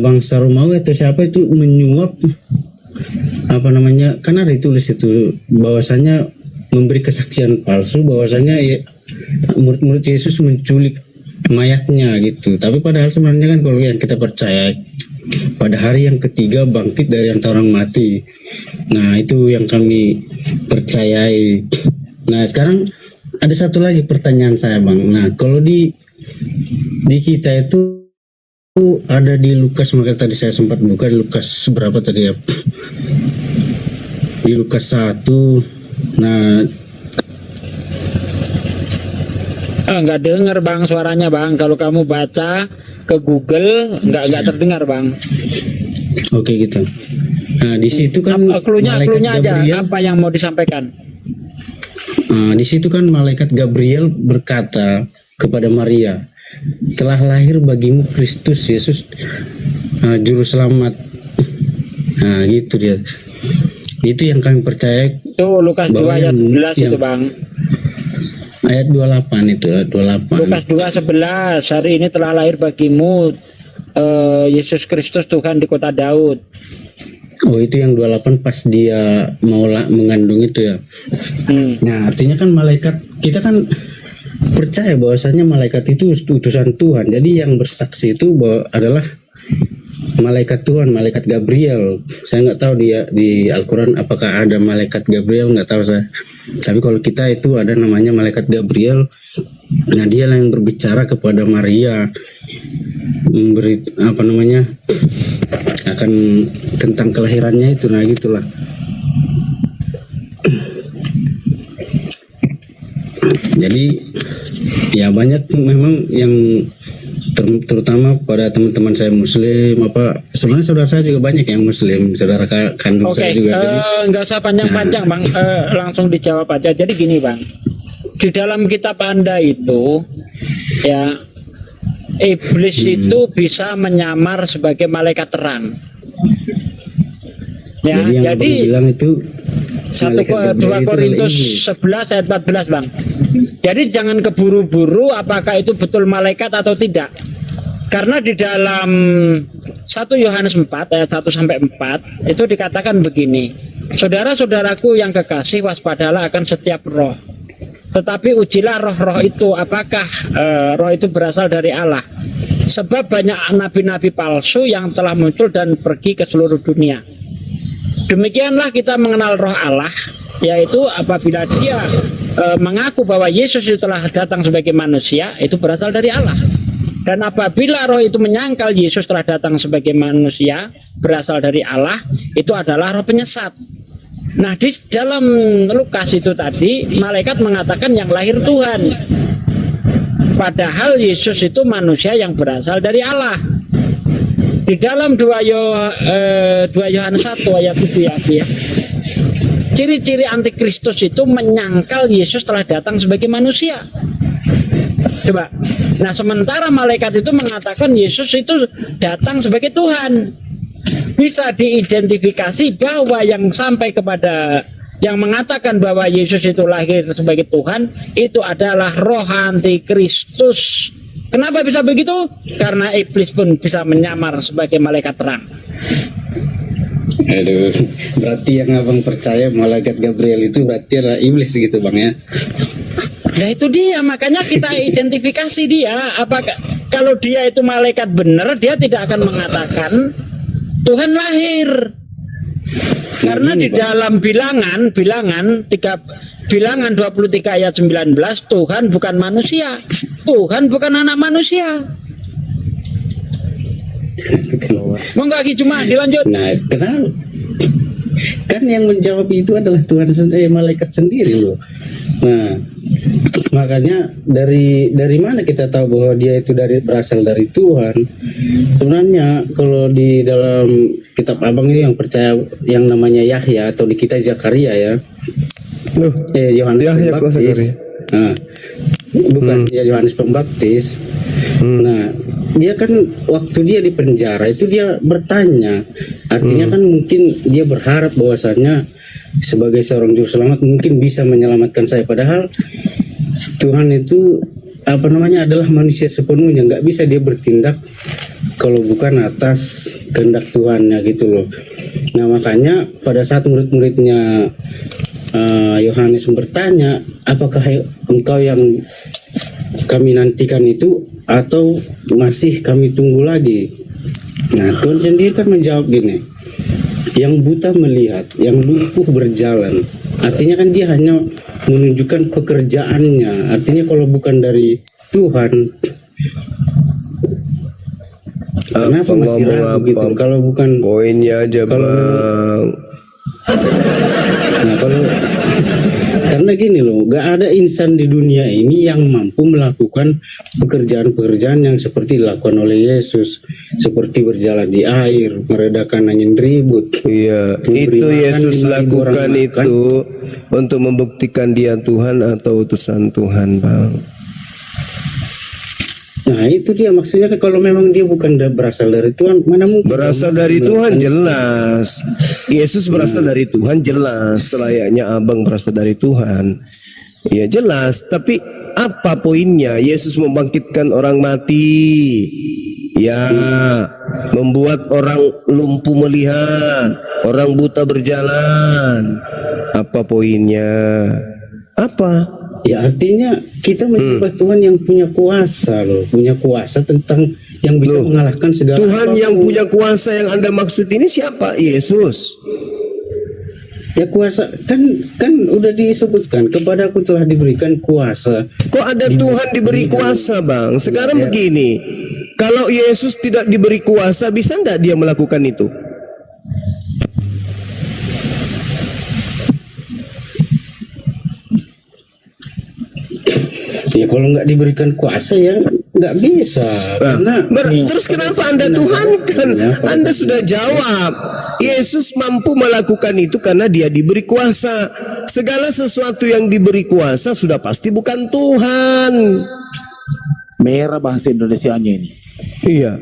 Speaker 2: bangsa Romawi atau siapa itu menyuap apa namanya, kan ada ditulis itu bahwasanya memberi kesaksian palsu bahwasanya ya, murid-murid Yesus menculik mayatnya gitu. Tapi padahal sebenarnya kan kalau yang kita percaya pada hari yang ketiga bangkit dari antara orang mati. Nah, itu yang kami percayai. Nah, sekarang ada satu lagi pertanyaan saya, Bang. Nah, kalau di kita itu ada di Lukas, maka tadi saya sempat buka di Lukas berapa tadi ya? Di Lukas 1. Nah,
Speaker 4: Nggak dengar Bang suaranya Bang. Kalau kamu baca ke Google nggak terdengar Bang.
Speaker 2: oke gitu. Nah, di situ kan
Speaker 4: Klunya
Speaker 2: malaikat
Speaker 4: aja
Speaker 2: Gabriel,
Speaker 4: apa yang mau disampaikan?
Speaker 2: di situ kan malaikat Gabriel berkata kepada Maria, telah lahir bagimu Kristus Yesus, juru selamat. Nah, gitu dia. Itu yang kami percaya.
Speaker 4: Itu Lukas 2
Speaker 2: Bahwa
Speaker 4: ayat
Speaker 2: yang-
Speaker 4: 11 itu
Speaker 2: yang-
Speaker 4: Bang.
Speaker 2: Ayat 28 itu, 28.
Speaker 4: Lukas 2:11, hari ini telah lahir bagimu Yesus Kristus Tuhan di kota Daud.
Speaker 2: Oh, itu yang 28 pas dia mau mengandung itu ya. Nah, artinya kan malaikat, kita kan percaya bahwasanya malaikat itu utusan Tuhan. Jadi yang bersaksi itu adalah malaikat Tuhan, malaikat Gabriel. Saya nggak tahu dia di Al-Quran apakah ada malaikat Gabriel, nggak tahu saya. Tapi kalau kita itu ada namanya malaikat Gabriel. Nah, dia yang berbicara kepada Maria, memberi apa namanya, akan tentang kelahirannya itu. Nah, gitulah. Jadi ya banyak memang yang terutama pada teman-teman saya muslim, apa sebenarnya saudara saya juga banyak yang muslim, saudara kandung
Speaker 4: Oke,
Speaker 2: saya juga. Jadi,
Speaker 4: nggak usah panjang-panjang Bang, langsung dijawab aja. Jadi gini Bang, di dalam kitab Anda itu ya, iblis itu bisa menyamar sebagai malaikat terang. Ya,
Speaker 2: jadi yang
Speaker 4: jadi
Speaker 2: Abang bilang itu
Speaker 4: 2
Speaker 2: malaikat Gabriel itu adalah
Speaker 4: Korintus
Speaker 2: iblis.
Speaker 4: 11 ayat 14 Bang. Jadi jangan keburu-buru apakah itu betul malaikat atau tidak. Karena di dalam 1 Yohanes 4 ayat 1 sampai 4 itu dikatakan begini. Saudara-saudaraku yang kekasih, waspadalah akan setiap roh. Tetapi ujilah roh-roh itu apakah roh itu berasal dari Allah. Sebab banyak nabi-nabi palsu yang telah muncul dan pergi ke seluruh dunia. Demikianlah kita mengenal roh Allah, yaitu apabila dia mengaku bahwa Yesus itu telah datang sebagai manusia, itu berasal dari Allah. Dan apabila roh itu menyangkal Yesus telah datang sebagai manusia, berasal dari Allah, itu adalah roh penyesat. Nah, di dalam Lukas itu tadi, malaikat mengatakan yang lahir Tuhan. Padahal Yesus itu manusia yang berasal dari Allah. Di dalam 2 Yohanes 1 ayat 7 ya. Ciri-ciri antikristus itu menyangkal Yesus telah datang sebagai manusia. Coba. Nah, sementara malaikat itu mengatakan Yesus itu datang sebagai Tuhan. Bisa diidentifikasi bahwa yang sampai kepada yang mengatakan bahwa Yesus itu lahir sebagai Tuhan itu adalah roh antikristus. Kenapa bisa begitu? Karena iblis pun bisa menyamar sebagai malaikat terang.
Speaker 2: Aduh, berarti yang abang percaya malaikat Gabriel itu berarti adalah iblis gitu bang ya?
Speaker 4: Nah itu dia, makanya kita identifikasi dia. Apakah kalau dia itu malaikat benar, dia tidak akan mengatakan Tuhan lahir. Karena di dalam bilangan 23 ayat 19, Tuhan bukan manusia. Tuhan bukan anak manusia. Monggo Ki Cuma dilanjut.
Speaker 2: Nah, kenapa? Kan yang menjawab itu adalah Tuhan malaikat sendiri loh. Nah, makanya dari mana kita tahu bahwa dia itu berasal dari Tuhan? Sebenarnya kalau di dalam kitab abang ini yang percaya yang namanya Yahya atau di kita Zakaria ya, Yohanes
Speaker 3: Yahya kok
Speaker 2: Pembaptis.
Speaker 3: Zakaria?
Speaker 2: Nah, bukan ya Yohanes Pembaptis. Nah, dia kan waktu dia di penjara itu dia bertanya, artinya kan mungkin dia berharap bahwasannya sebagai seorang juru selamat mungkin bisa menyelamatkan saya, padahal Tuhan itu adalah manusia sepenuhnya, nggak bisa dia bertindak kalau bukan atas kehendak Tuhannya gitu loh. Nah makanya pada saat murid-muridnya Yohanes bertanya, apakah engkau yang kami nantikan itu atau masih kami tunggu lagi? Nah Tuhan sendiri kan menjawab gini, yang buta melihat, yang lumpuh berjalan. Artinya kan dia hanya menunjukkan pekerjaannya. Artinya kalau bukan dari Tuhan, kenapa masih ragu gitu? Kalau bukan
Speaker 3: Poinnya aja
Speaker 2: kalau-
Speaker 3: bang.
Speaker 2: Nah kalau karena gini loh, gak ada insan di dunia ini yang mampu melakukan pekerjaan-pekerjaan yang seperti dilakukan oleh Yesus, seperti berjalan di air, meredakan angin ribut.
Speaker 3: Iya,
Speaker 2: Memberi
Speaker 3: itu
Speaker 2: makan
Speaker 3: Yesus
Speaker 2: 5.000 orang
Speaker 3: lakukan
Speaker 2: makan.
Speaker 3: itu untuk membuktikan dia Tuhan atau utusan Tuhan, bang.
Speaker 2: Nah itu dia maksudnya kan, kalau memang dia bukan berasal dari Tuhan, mana mungkin
Speaker 3: Berasal dari Tuhan jelas. Yesus berasal dari Tuhan jelas. Selayaknya abang berasal dari Tuhan. Ya jelas. Tapi apa poinnya? Yesus membangkitkan orang mati. Ya, membuat orang lumpuh melihat, orang buta berjalan. Apa poinnya? Apa?
Speaker 2: Ya artinya kita menyembah Tuhan yang punya kuasa loh, punya kuasa tentang yang bisa
Speaker 3: Loh,
Speaker 2: mengalahkan segala
Speaker 3: Tuhan yang
Speaker 2: apapun.
Speaker 3: punya kuasa yang Anda maksud ini siapa? Yesus.
Speaker 2: Ya kuasa kan udah disebutkan, kepadaku telah diberikan kuasa.
Speaker 3: Kok ada Tuhan diberi kuasa, bang? Sekarang
Speaker 2: Ya.
Speaker 3: begini, kalau Yesus tidak diberi kuasa, bisa enggak dia melakukan itu?
Speaker 2: Ya kalau nggak diberikan kuasa ya nggak bisa. Karena
Speaker 3: Terus kenapa Anda Tuhankan? Anda sudah jawab. Yesus mampu melakukan itu karena dia diberi kuasa. Segala sesuatu yang diberi kuasa sudah pasti bukan Tuhan.
Speaker 8: Merah bahasa Indonesianya ini.
Speaker 3: Iya.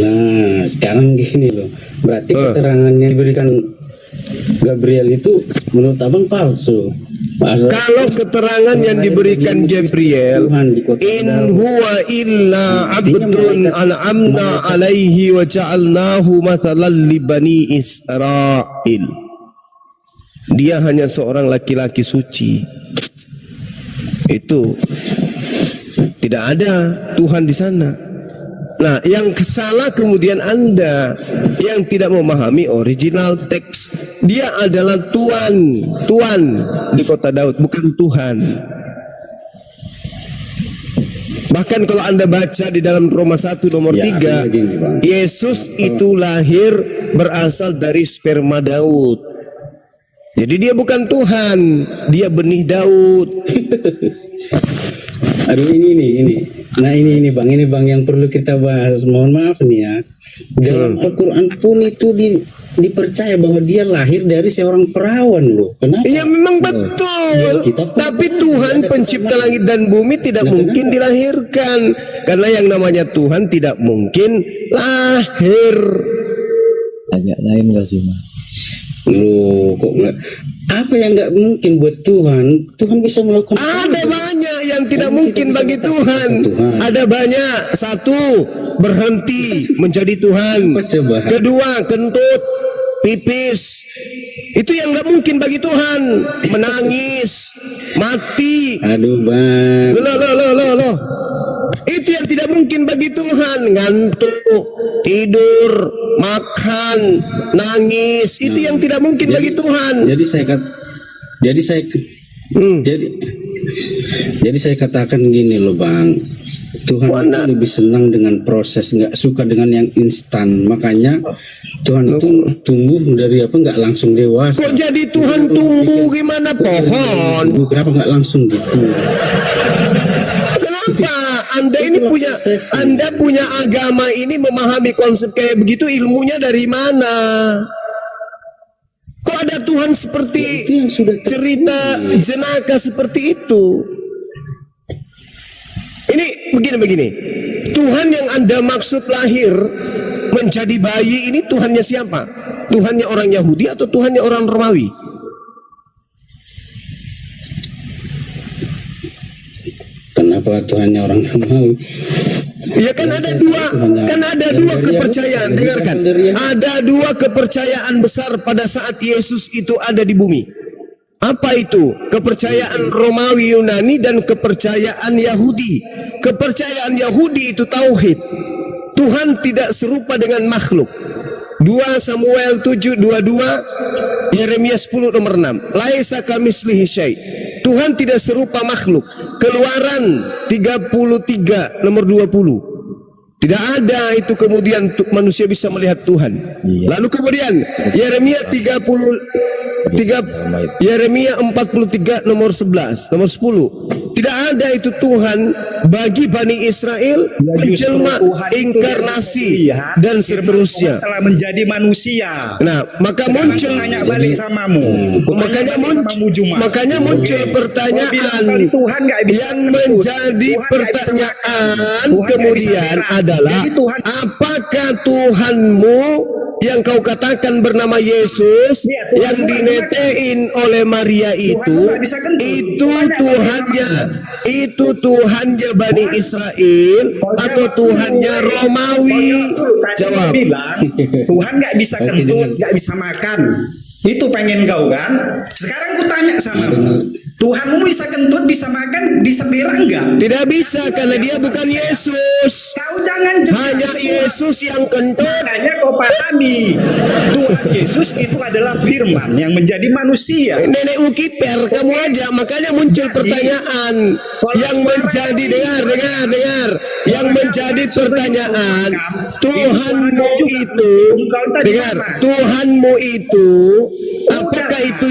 Speaker 2: Nah sekarang gini loh, berarti keterangannya diberikan Gabriel itu menurut abang palsu.
Speaker 3: Kalau keterangan yang diberikan Gabriel, in huwa illa abdun an'amna alaihi wa ja'alnahu mathalan li bani Israel. Dia hanya seorang laki-laki suci. Itu tidak ada Tuhan di sana. Nah, yang salah kemudian Anda yang tidak memahami original teks. Dia adalah Tuan di kota Daud, bukan Tuhan. Bahkan kalau Anda baca di dalam Roma 1 nomor 3, Yesus itu lahir berasal dari sperma Daud. Jadi dia bukan Tuhan, dia benih Daud.
Speaker 2: Aduh ini. Nah ini bang yang perlu kita bahas. Mohon maaf nih ya. Dalam Al-Quran pun itu dipercaya bahwa dia lahir dari seorang perawan loh. Kenapa?
Speaker 3: Ya memang betul. Tapi Tuhan pencipta langit dan bumi tidak mungkin dilahirkan. Karena yang namanya Tuhan tidak mungkin lahir.
Speaker 8: Agak lain gak sih, Ma?
Speaker 2: Loh kok nggak? Apa yang nggak mungkin buat Tuhan? Tuhan bisa melakukan.
Speaker 3: Ada banyak yang tidak mungkin bagi Tuhan. Ada banyak. Satu, berhenti menjadi Tuhan.
Speaker 2: Coba.
Speaker 3: Kedua, kentut. pipis. Itu yang nggak mungkin bagi Tuhan. Menangis, mati.
Speaker 2: Aduh bang,
Speaker 3: Loh. Itu yang tidak mungkin bagi Tuhan. Ngantuk, tidur, makan, nangis. Itu yang tidak mungkin bagi Tuhan.
Speaker 2: jadi saya katakan gini loh bang, Tuhan itu lebih senang dengan proses, nggak suka dengan yang instan. Makanya Tuhan itu tumbuh dari apa, nggak langsung dewasa.
Speaker 3: Kok jadi Tuhan tumbuh gimana pohon?
Speaker 2: Kenapa nggak langsung gitu?
Speaker 3: Kenapa? Anda punya agama ini memahami konsep kayak begitu, ilmunya dari mana? Kok ada Tuhan seperti
Speaker 2: Itu yang sudah
Speaker 3: cerita jenaka seperti itu? Ini begini. Tuhan yang Anda maksud lahir menjadi bayi ini Tuhannya siapa? Tuhannya orang Yahudi atau Tuhannya orang Romawi?
Speaker 2: Kenapa Tuhannya orang Romawi?
Speaker 3: Ya kan ada dua kepercayaan. Dengarkan, ada dua kepercayaan besar pada saat Yesus itu ada di bumi. Apa itu? Kepercayaan Romawi Yunani dan kepercayaan Yahudi. Kepercayaan Yahudi itu tauhid. Tuhan tidak serupa dengan makhluk. 2 Samuel 7:22, Yeremia 10 nomor 6. Laisa kamislihi syai'. Tuhan tidak serupa makhluk. Keluaran 33 nomor 20. Tidak ada itu kemudian manusia bisa melihat Tuhan. Lalu kemudian Yeremia 43 nomor 11, nomor 10. Tidak ada itu Tuhan bagi Bani Israel menjelma, inkarnasi dan seterusnya.
Speaker 9: Telah menjadi manusia.
Speaker 3: Nah, maka muncul
Speaker 9: Tanya balik samamu.
Speaker 3: makanya muncul pertanyaan
Speaker 9: Tuhan nggak bisa
Speaker 3: yang menjadi pertanyaan kemudian adalah apakah Tuhanmu yang kau katakan bernama Yesus yang dinetein oleh Maria itu Tuhannya Bani Israel atau Tuhannya Romawi? Jawab.
Speaker 9: Bilang Tuhan nggak bisa kentut, nggak bisa makan. Itu pengen kau kan? Sekarang ku tanya sama Tuhanmu bisa kentut, bisa makan, bisa berak enggak?
Speaker 3: Tidak bisa karena dia bukan Yesus.
Speaker 9: Kau jangan
Speaker 3: Hanya Yesus yang kentut.
Speaker 9: Makanya kau pahami Tuhan Yesus itu adalah firman yang menjadi manusia.
Speaker 3: Nenek Ukiper kamu aja, makanya muncul pertanyaan yang menjadi dengar yang menjadi pertanyaan, Tuhanmu itu dengar, Tuhanmu itu apakah itu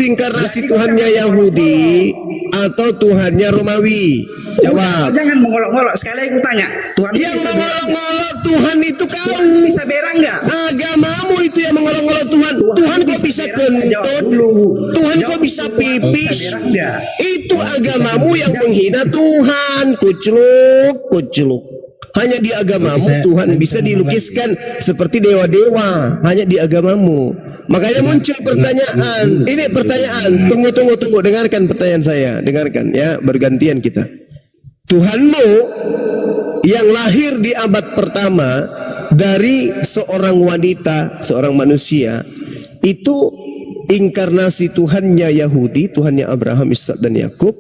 Speaker 3: inkarnasi Tuhannya Yahudi atau Tuhannya Romawi? Jawab.
Speaker 9: Jangan mengolok-olok, sekali lagi aku tanya. Tuhan
Speaker 3: Yang mengolok-olok Tuhan itu kau.
Speaker 9: bisa berak enggak?
Speaker 3: Agamamu itu yang mengolok-olok Tuhan. Tuhan kok bisa kentut? Tuhan kok bisa pipis? Itu agamamu yang menghina Tuhan. Kucluk. Hanya di agamamu Tuhan bisa dilukiskan seperti dewa-dewa. Hanya di agamamu. Makanya muncul pertanyaan. Ini pertanyaan. Tunggu. Dengarkan pertanyaan saya. Dengarkan ya. Bergantian kita. Tuhanmu yang lahir di abad pertama dari seorang wanita, seorang manusia, itu inkarnasi Tuhannya Yahudi, Tuhannya Abraham, Ishak dan Yakub,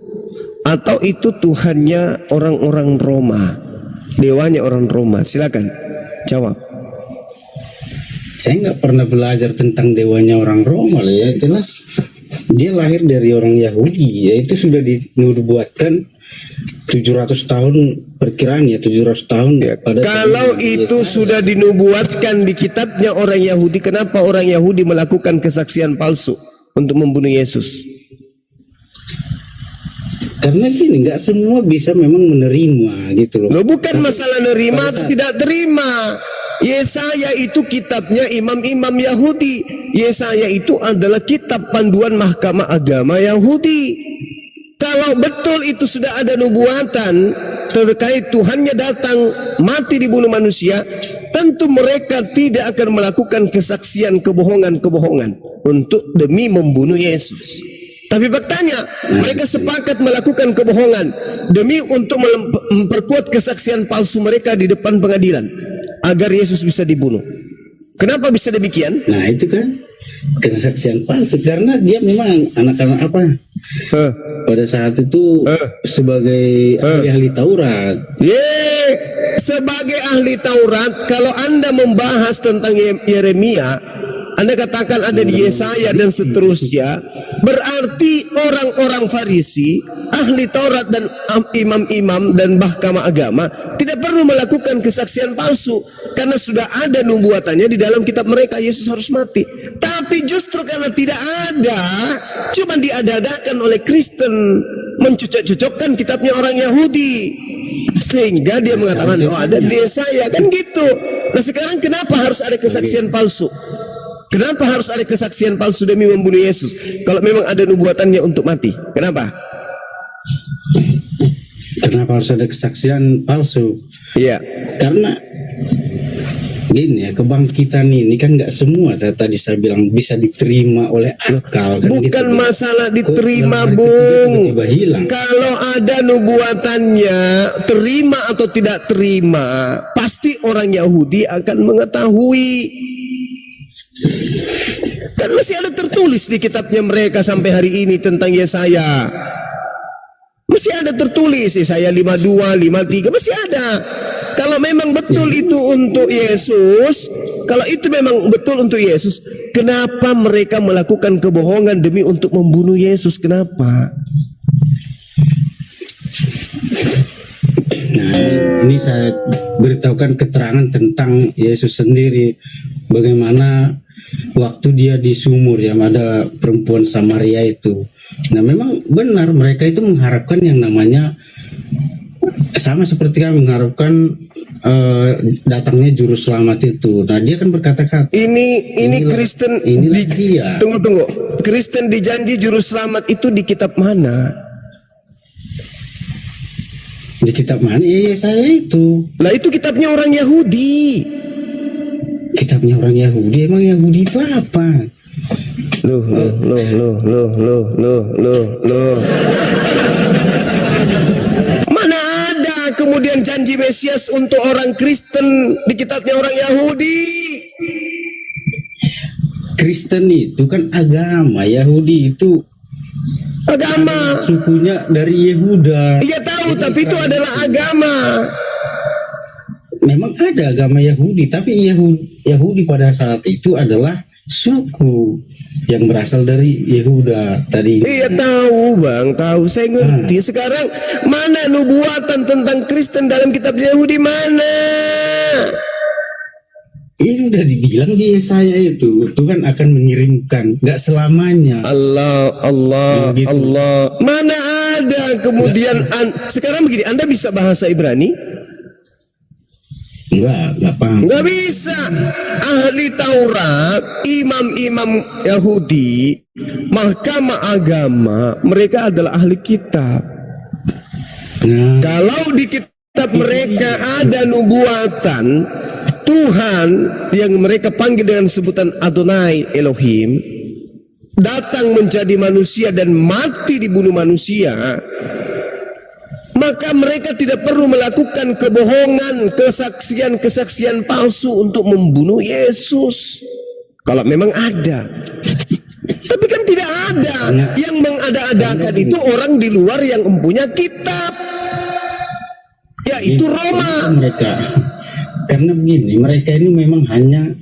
Speaker 3: atau itu Tuhannya orang-orang Roma, dewanya orang Roma? Silakan jawab.
Speaker 2: Saya nggak pernah belajar tentang dewanya orang Roma lah ya, jelas dia lahir dari orang Yahudi, ya itu sudah dinubuatkan 700 tahun perkiraan ya, 700 tahun ya,
Speaker 3: kalau itu sudah dinubuatkan di kitabnya orang Yahudi, kenapa orang Yahudi melakukan kesaksian palsu untuk membunuh Yesus?
Speaker 2: Karena gini, nggak semua bisa memang menerima gitu loh.
Speaker 3: Bukan masalah nerima atau tidak terima. Yesaya itu kitabnya imam-imam Yahudi. Yesaya itu adalah kitab panduan mahkamah agama Yahudi. Kalau betul itu sudah ada nubuatan terkait Tuhannya datang mati dibunuh manusia, tentu mereka tidak akan melakukan kesaksian kebohongan untuk demi membunuh Yesus. Tapi faktanya mereka sepakat melakukan kebohongan demi untuk memperkuat kesaksian palsu mereka di depan pengadilan agar Yesus bisa dibunuh. Kenapa bisa demikian?
Speaker 2: Nah itu kan kesaksian palsu karena dia memang anak-anak apa
Speaker 3: Hah.
Speaker 2: pada saat itu sebagai ahli Taurat.
Speaker 3: Sebagai ahli Taurat, kalau Anda membahas tentang Yeremia, Anda katakan ada di Yesaya dan seterusnya, berarti orang-orang Farisi, ahli Taurat dan imam-imam dan mahkamah agama tidak perlu melakukan kesaksian palsu karena sudah ada nubuatannya di dalam kitab mereka Yesus harus mati. Tapi justru karena tidak ada, cuma diadakan oleh Kristen mencocok-cocokkan kitabnya orang Yahudi, sehingga dia mengatakan oh ada di Yesaya kan gitu. Nah sekarang kenapa harus ada kesaksian palsu? Kenapa harus ada kesaksian palsu demi membunuh Yesus? Kalau memang ada nubuatannya untuk mati, kenapa?
Speaker 2: Kenapa harus ada kesaksian palsu?
Speaker 3: Iya.
Speaker 2: Karena gini ya, kebangkitan ini kan nggak semua tadi saya bilang bisa diterima oleh akal kan.
Speaker 3: Bukan
Speaker 2: gitu.
Speaker 3: masalah diterima,
Speaker 2: Kok
Speaker 3: Bung.
Speaker 2: tiba-tiba hilang.
Speaker 3: Kalau ada nubuatannya, terima atau tidak terima, pasti orang Yahudi akan mengetahui. Kan masih ada tertulis di kitabnya mereka sampai hari ini tentang Yesaya. Masih ada tertulis Yesaya 52, 53 masih ada. Kalau memang betul itu untuk Yesus, kalau itu memang betul untuk Yesus, kenapa mereka melakukan kebohongan demi untuk membunuh Yesus? Kenapa?
Speaker 2: Nah, ini saya beritahukan keterangan tentang Yesus sendiri. Bagaimana waktu dia di sumur ya, ada perempuan Samaria itu. Nah, memang benar mereka itu mengharapkan yang namanya sama seperti kami mengharapkan datangnya juru selamat itu. Nah, dia kan berkata-kata.
Speaker 3: Ini Kristen
Speaker 2: dia.
Speaker 3: Tunggu. Kristen dijanji juru selamat itu di kitab mana?
Speaker 2: Di kitab mana? Saya itu.
Speaker 3: Lah itu kitabnya orang Yahudi.
Speaker 2: Kitabnya orang Yahudi, emang Yahudi itu apa?
Speaker 3: Loh. Mana ada kemudian janji Mesias untuk orang Kristen di kitabnya orang Yahudi?
Speaker 2: Kristen itu kan agama, Yahudi itu
Speaker 3: agama.
Speaker 2: Sukunya dari Yehuda.
Speaker 3: Iya tahu, tapi itu adalah agama.
Speaker 2: Memang ada agama Yahudi, tapi Yahudi pada saat itu adalah suku yang berasal dari Yehuda tadi.
Speaker 3: Iya tahu Bang, tahu, saya ngerti. Sekarang mana nubuatan tentang Kristen dalam kitab Yahudi mana?
Speaker 2: Ini udah dibilang di Yesaya itu Tuhan akan mengirimkan, nggak selamanya.
Speaker 3: Allah. Mana ada kemudian sekarang begini, Anda bisa bahasa Ibrani?
Speaker 2: Enggak paham.
Speaker 3: Enggak bisa. Ahli Taurat, imam-imam Yahudi, mahkamah agama, mereka adalah ahli kitab.
Speaker 2: Nah,
Speaker 3: Kalau di kitab mereka ada nubuatan Tuhan yang mereka panggil dengan sebutan Adonai Elohim, datang menjadi manusia dan mati dibunuh manusia, maka mereka tidak perlu melakukan kebohongan, kesaksian palsu untuk membunuh Yesus. Kalau memang ada. Tapi kan tidak ada. Yang mengada-adakan itu orang di luar yang mempunyai kitab, yaitu Roma.
Speaker 2: Mereka karena begini, mereka ini memang hanya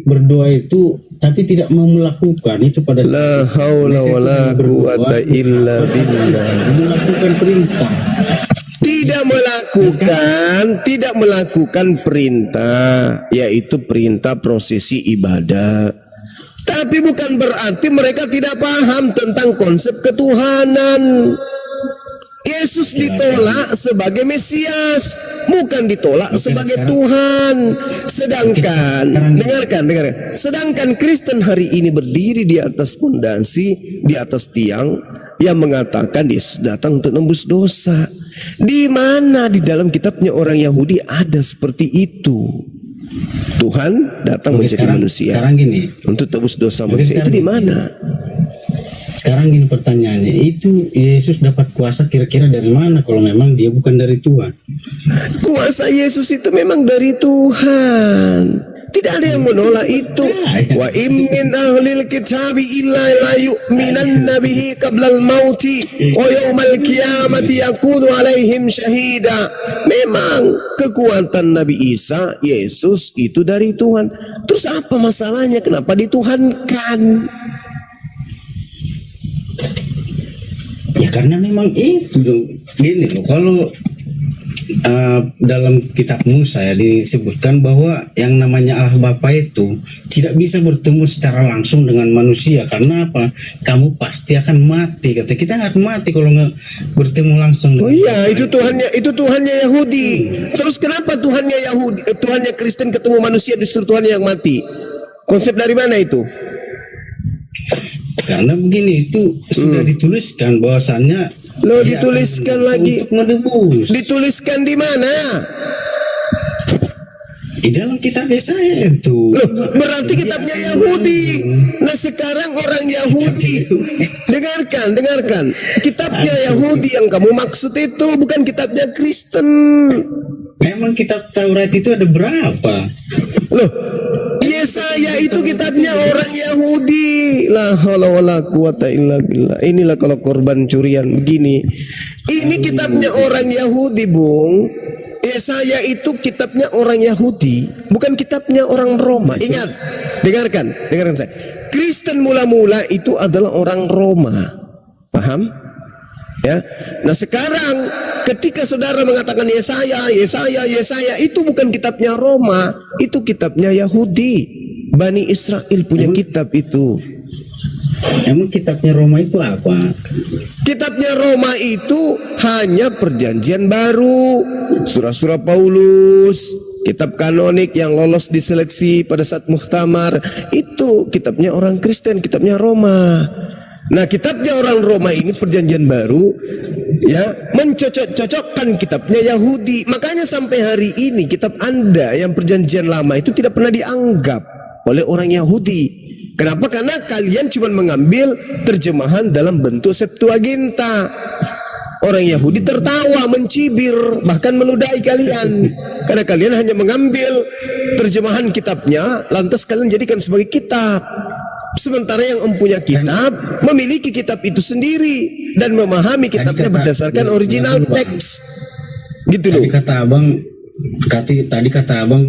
Speaker 2: berdoa itu, tapi tidak mau melakukan itu pada saat
Speaker 3: La haula wala quwata illa billah.
Speaker 2: Melakukan perintah.
Speaker 3: Tidak melakukan perintah, yaitu perintah prosesi ibadah. Tapi bukan berarti mereka tidak paham tentang konsep ketuhanan. Yesus ditolak sebagai Mesias, bukan ditolak sebagai Tuhan. Sedangkan Kristen hari ini berdiri di atas fondasi, di atas tiang yang mengatakan Yesus datang untuk menembus dosa. Di mana di dalam kitabnya orang Yahudi ada seperti itu? Tuhan datang menjadi manusia untuk tebus dosa manusia. Itu di mana?
Speaker 2: Sekarang gini pertanyaannya, itu Yesus dapat kuasa kira-kira dari mana kalau memang dia bukan dari Tuhan?
Speaker 3: Kuasa Yesus itu memang dari Tuhan. Tidak ada yang menolak itu. Wa im min ahlil kitabi illa la yu'minanna bihi qablal mauti wa yaumal qiyamati yakunu alaihim syahida. Memang kekuatan Nabi Isa, Yesus itu dari Tuhan. Terus apa masalahnya? Kenapa dituhankan?
Speaker 2: Ya karena memang itu gini loh, kalau dalam kitab Musa ya disebutkan bahwa yang namanya Allah Bapa itu tidak bisa bertemu secara langsung dengan manusia. Karena apa? Kamu pasti akan mati. Kata kita nggak mati kalau nggak bertemu langsung.
Speaker 3: Oh iya, itu Tuhannya Yahudi. Terus kenapa Tuhannya Yahudi, Tuhannya Kristen ketemu manusia justru Tuhannya yang mati? Konsep dari mana itu?
Speaker 2: Karena begini, itu sudah dituliskan bahwasannya
Speaker 3: Dituliskan lagi.
Speaker 2: Untuk menebus.
Speaker 3: Dituliskan di mana?
Speaker 2: Di dalam kitab Yesaya itu.
Speaker 3: Loh, berarti kitabnya Yahudi. Nah sekarang orang Yahudi, dengarkan. Kitabnya Yahudi yang kamu maksud itu bukan kitabnya Kristen.
Speaker 2: Memang kitab Taurat itu ada berapa?
Speaker 3: Loh, Yesaya itu kitabnya orang Yahudi. La haula wala quwata illa billah. Inilah kalau korban curian begini. Ini kitabnya orang Yahudi, Bung. Yesaya itu kitabnya orang Yahudi, bukan kitabnya orang Roma. Ingat, dengarkan saya. Kristen mula-mula itu adalah orang Roma. Paham? Ya. Nah sekarang ketika saudara mengatakan Yesaya itu bukan kitabnya Roma, itu kitabnya Yahudi. Bani Israel punya kitab itu.
Speaker 2: Emang kitabnya Roma itu apa?
Speaker 3: Kitabnya Roma itu hanya perjanjian baru, surah-surah Paulus, kitab kanonik yang lolos diseleksi pada saat muktamar. Itu kitabnya orang Kristen, kitabnya Roma. Nah kitabnya orang Roma ini perjanjian baru ya mencocok-cocokkan kitabnya Yahudi. Makanya sampai hari ini kitab Anda yang perjanjian lama itu tidak pernah dianggap oleh orang Yahudi. Kenapa? Karena kalian cuma mengambil terjemahan dalam bentuk Septuaginta. Orang Yahudi tertawa, mencibir, bahkan meludahi kalian. Karena kalian hanya mengambil terjemahan kitabnya, lantas kalian jadikan sebagai kitab. Sementara yang mempunyai kitab memiliki kitab itu sendiri dan memahami kitabnya berdasarkan original teks. Gitu loh.
Speaker 2: Tadi kata abang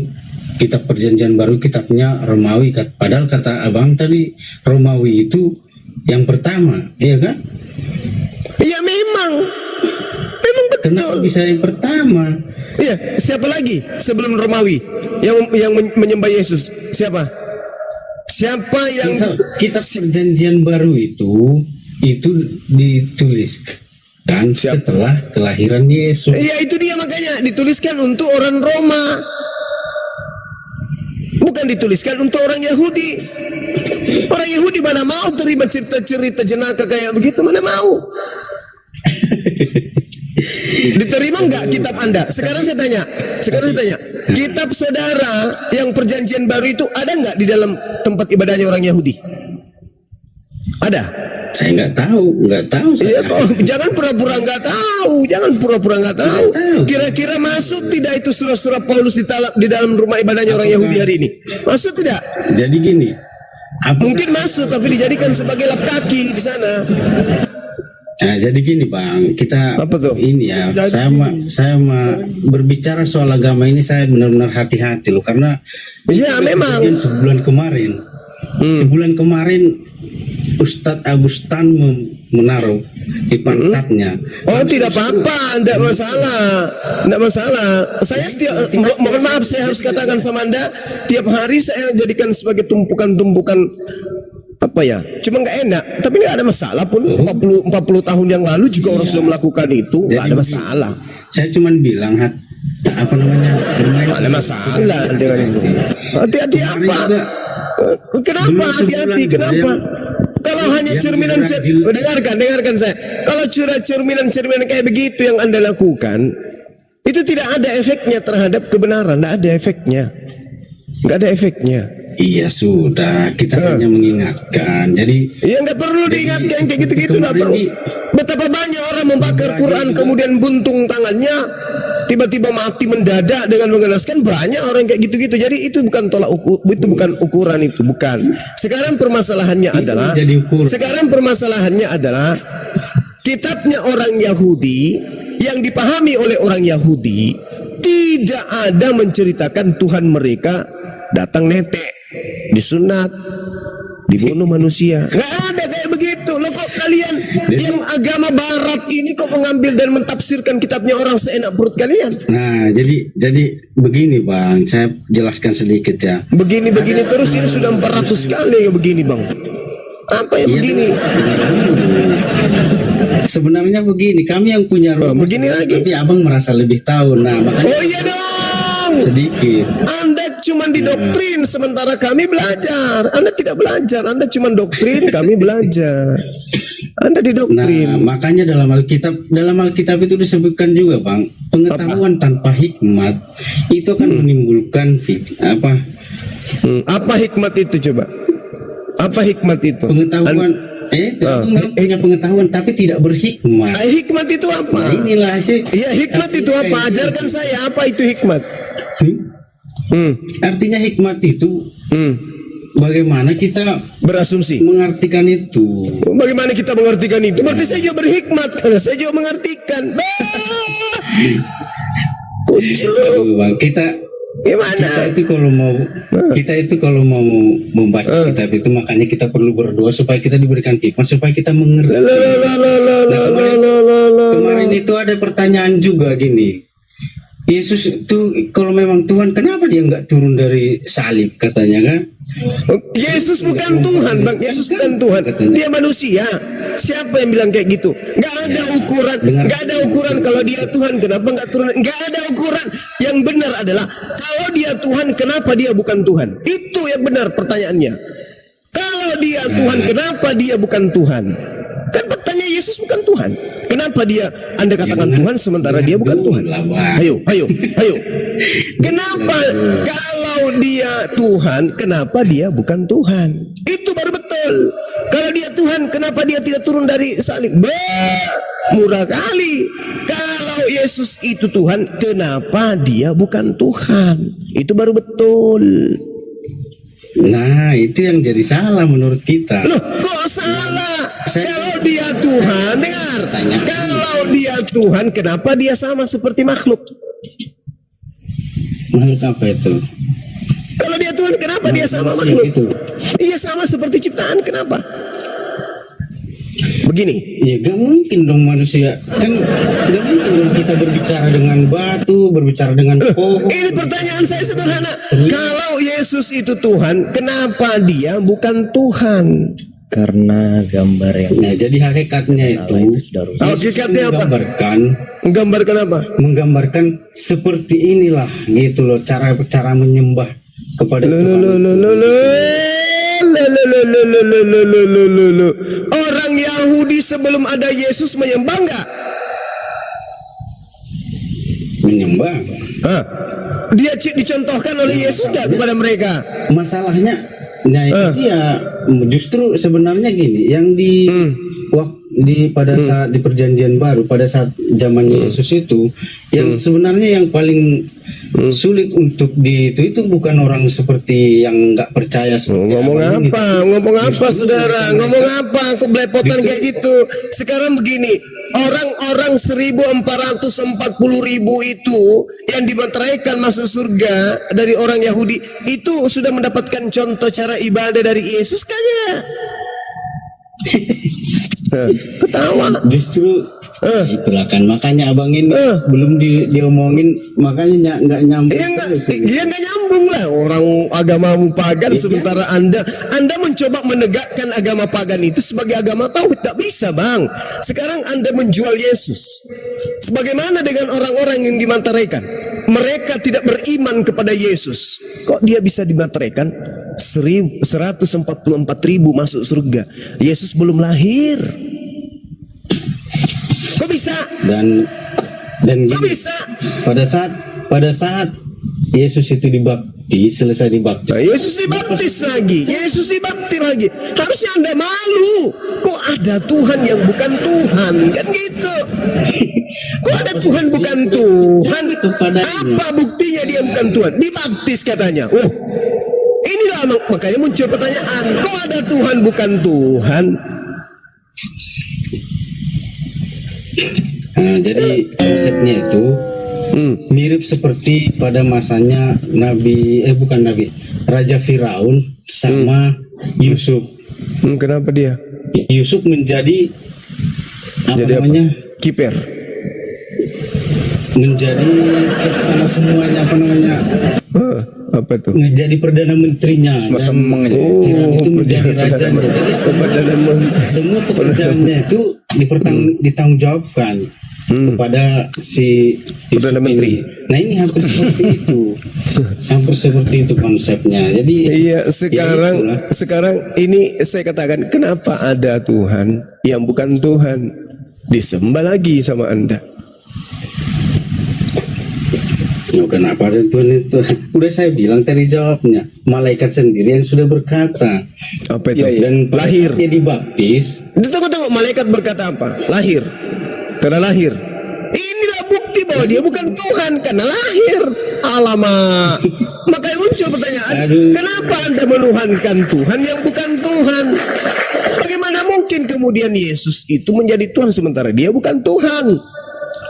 Speaker 2: kitab perjanjian baru kitabnya Romawi. Padahal kata abang tadi Romawi itu yang pertama, iya kan?
Speaker 3: Iya memang betul.
Speaker 2: Kenapa bisa yang pertama?
Speaker 3: Iya, siapa lagi sebelum Romawi yang menyembah Yesus? Siapa yang
Speaker 2: kitab perjanjian baru itu dituliskan setelah kelahiran Yesus.
Speaker 3: Iya itu dia, makanya dituliskan untuk orang Roma, bukan dituliskan untuk orang Yahudi. Orang Yahudi mana mau terima cerita-cerita jenaka kayak begitu, mana mau. Diterima enggak kitab Anda? Sekarang saya tanya, kitab saudara yang perjanjian baru itu ada enggak di dalam tempat ibadahnya orang Yahudi? Ada?
Speaker 2: Saya nggak tahu.
Speaker 3: Iya kok, jangan pura-pura nggak tahu. Kira-kira masuk tidak itu surah-surah Paulus di dalam rumah ibadahnya orang Yahudi hari ini? Masuk tidak?
Speaker 2: Jadi gini.
Speaker 3: Mungkin masuk tapi dijadikan sebagai lap kaki di sana.
Speaker 2: Nah, jadi gini Bang, kita
Speaker 3: apa tuh?
Speaker 2: Ini ya, saya berbicara soal agama ini saya benar-benar hati-hati loh, karena
Speaker 3: iya memang
Speaker 2: sebulan kemarin Ustadz Agustan menaruh di pantatnya.
Speaker 3: Oh tidak apa-apa, tidak masalah. Saya mohon maaf saya harus katakan sama Anda, tiap hari saya jadikan sebagai tumpukan-tumpukan apa ya, cuma nggak enak, tapi nggak ada masalah pun. 40 tahun yang lalu juga orang sudah melakukan itu, nggak ada masalah.
Speaker 2: Saya cuma bilang nggak
Speaker 3: ada masalah dengan itu. Hati-hati apa? Kenapa hati-hati? Kenapa? Kalau hanya cerminan, dengarkan saya. Kalau cerminan kayak begitu yang Anda lakukan, itu tidak ada efeknya terhadap kebenaran, nggak ada efeknya.
Speaker 2: Iya sudah, kita hanya mengingatkan. Jadi
Speaker 3: ya nggak perlu diingatkan kayak gitu-gitu, nggak perlu. Betapa banyak orang membakar Quran kemudian buntung tangannya, tiba-tiba mati mendadak dengan mengenaskan, banyak orang kayak gitu-gitu. Jadi itu bukan tolak ukur, itu bukan ukuran, itu bukan. Sekarang permasalahannya adalah kitabnya orang Yahudi yang dipahami oleh orang Yahudi tidak ada menceritakan Tuhan mereka datang netek, disunat, dibunuh manusia. Nggak ada kayak begitu. Loh, kok kalian yang agama barat ini kok mengambil dan mentafsirkan kitabnya orang seenak perut kalian?
Speaker 2: Nah, jadi begini Bang, saya jelaskan sedikit ya.
Speaker 3: Begini terus, ini sudah 400 kali ya begini Bang. Apa yang begini?
Speaker 2: Sebenarnya begini, kami yang punya rumah
Speaker 3: begini lagi.
Speaker 2: tapi abang merasa lebih tahu. Nah, makanya
Speaker 3: Oh iya dong.
Speaker 2: sedikit.
Speaker 3: Anda cuma didoktrin, sementara kami belajar. Anda tidak belajar, Anda cuma doktrin, kami belajar. Anda didoktrin.
Speaker 2: Nah, makanya dalam Alkitab itu disebutkan juga Bang, pengetahuan tanpa hikmat itu akan menimbulkan
Speaker 3: Apa hikmat itu coba? Apa hikmat itu?
Speaker 2: Pengetahuan punya pengetahuan tapi tidak berhikmat.
Speaker 3: Hikmat itu apa?
Speaker 2: Nah, inilah hasil.
Speaker 3: Ya, hikmat itu apa? Ajarkan saya apa itu hikmat.
Speaker 2: Artinya hikmat itu bagaimana kita
Speaker 3: berasumsi
Speaker 2: mengartikan itu.
Speaker 3: Bagaimana kita mengartikan itu? Berarti saya juga berhikmat karena saya juga mengartikan. Kucil lu.
Speaker 2: Bang,
Speaker 3: Gimana?
Speaker 2: Kita itu kalau mau membaca kitab itu, makanya kita perlu berdoa supaya kita diberikan hikmat, supaya kita mengerti. Kemarin itu ada pertanyaan juga gini, Yesus itu kalau memang Tuhan, kenapa dia nggak turun dari salib katanya kan?
Speaker 3: Yesus bukan Tuhan Bang, Yesus bukan Tuhan, dia manusia. Siapa yang bilang kayak gitu? Gak ada ukuran, gak ada ukuran kalau dia Tuhan kenapa gak turun? Gak ada ukuran. Yang benar adalah kalau dia Tuhan kenapa dia bukan Tuhan? Itu yang benar pertanyaannya. Kalau dia Tuhan kenapa dia bukan Tuhan? Kan bertanya Yesus bukan Tuhan. Kenapa dia Anda katakan Tuhan sementara dia bukan Tuhan? Ayo. Kenapa kalau dia Tuhan kenapa dia bukan Tuhan? Itu baru betul. Kalau dia Tuhan kenapa dia tidak turun dari salib? Murah kali. Kalau Yesus itu Tuhan kenapa dia bukan Tuhan? Itu baru betul.
Speaker 2: Nah, itu yang jadi salah menurut kita.
Speaker 3: Loh, kok salah? Kalau dia Tuhan, dengar. Kalau dia Tuhan, kenapa dia sama seperti makhluk?
Speaker 2: Makhluk apa itu?
Speaker 3: Kalau dia Tuhan, kenapa dia sama makhluk? Iya, sama seperti ciptaan, kenapa? Begini.
Speaker 2: Ya gak mungkin dong manusia. Kan gak mungkin dong kita berbicara dengan batu, berbicara dengan pohon.
Speaker 3: Ini pertanyaan saya sederhana. Kalau Yesus itu Tuhan, kenapa dia bukan Tuhan?
Speaker 8: Karena gambar yang
Speaker 2: Nah, jadi hakikatnya itu
Speaker 3: hakikatnya apa? Menggambarkan apa?
Speaker 2: Menggambarkan seperti inilah gitu loh, cara menyembah kepada Tuhan.
Speaker 3: Orang Yahudi sebelum ada Yesus menyembah enggak?
Speaker 2: Menyembah.
Speaker 3: Dia dicontohkan oleh Yesus enggak kepada mereka?
Speaker 2: Masalahnya, nah itu dia justru sebenarnya gini, yang pada saat di Perjanjian Baru, pada saat zamannya Yesus itu, yang sebenarnya yang paling sulit untuk itu bukan orang seperti yang nggak percaya.
Speaker 3: Ngomong apa saudara? Ngomong apa? Aku belepotan kayak gitu. Sekarang begini, orang-orang 1440.000 itu yang dimateraikan masuk surga dari orang Yahudi itu sudah mendapatkan contoh cara ibadah dari Yesus kayaknya. Ketawa.
Speaker 2: Justru itulah kan, makanya abang ini belum diomongin, makanya nggak nyambung.
Speaker 3: Dia nggak nyambung lah. Orang agamamu pagan, sementara anda mencoba menegakkan agama pagan itu sebagai agama tauhid. Tak bisa bang. Sekarang anda menjual Yesus. Sebagaimana dengan orang-orang yang dimateraikan, mereka tidak beriman kepada Yesus. Kok dia bisa dimateraikan? 144.000 masuk surga. Yesus belum lahir. Kok bisa?
Speaker 2: Dan
Speaker 3: kok bisa?
Speaker 2: Pada saat Yesus itu dibaptis, selesai dibaptis.
Speaker 3: Nah, Yesus dibaptis lagi, Yesus dibaptis lagi. Harusnya Anda malu. Kok ada Tuhan yang bukan Tuhan? Kan gitu. Kok ada Tuhan bukan Tuhan? Apa buktinya dia bukan Tuhan? Dibaptis katanya. Oh, inilah makanya muncul pertanyaan. Kok ada Tuhan bukan Tuhan?
Speaker 2: Nah, jadi konsepnya itu mirip seperti pada masanya Raja Firaun sama Yusuf.
Speaker 3: Kenapa dia?
Speaker 2: Yusuf menjadi
Speaker 3: Kiper.
Speaker 2: menjadi pelaksana semuanya
Speaker 3: Apa tuh?
Speaker 2: menjadi perdana menterinya.
Speaker 7: Semeng aja.
Speaker 2: Firaun itu menjadi rajanya. Jadi semua pekerjaannya itu ditanggungjawabkan kepada si
Speaker 3: Perdana Menteri.
Speaker 2: Nah, ini hampir seperti itu. Hampir seperti itu konsepnya. Jadi
Speaker 3: Iya, sekarang ini saya katakan, kenapa ada Tuhan yang bukan Tuhan disembah lagi sama Anda?
Speaker 2: oh, kenapa ada Tuhan itu? Udah saya bilang tadi jawabnya. Malaikat sendiri yang sudah berkata.
Speaker 3: Apa itu?
Speaker 2: Dan pada
Speaker 3: Lahir.
Speaker 2: saat dia dibaptis,
Speaker 3: Tunggu, malaikat berkata apa? Lahir. Karena lahir. Inilah bukti bahwa dia bukan Tuhan karena lahir. Alamak. Makanya muncul pertanyaan, kenapa Anda menuhankan Tuhan yang bukan Tuhan? Bagaimana mungkin kemudian Yesus itu menjadi Tuhan sementara dia bukan Tuhan?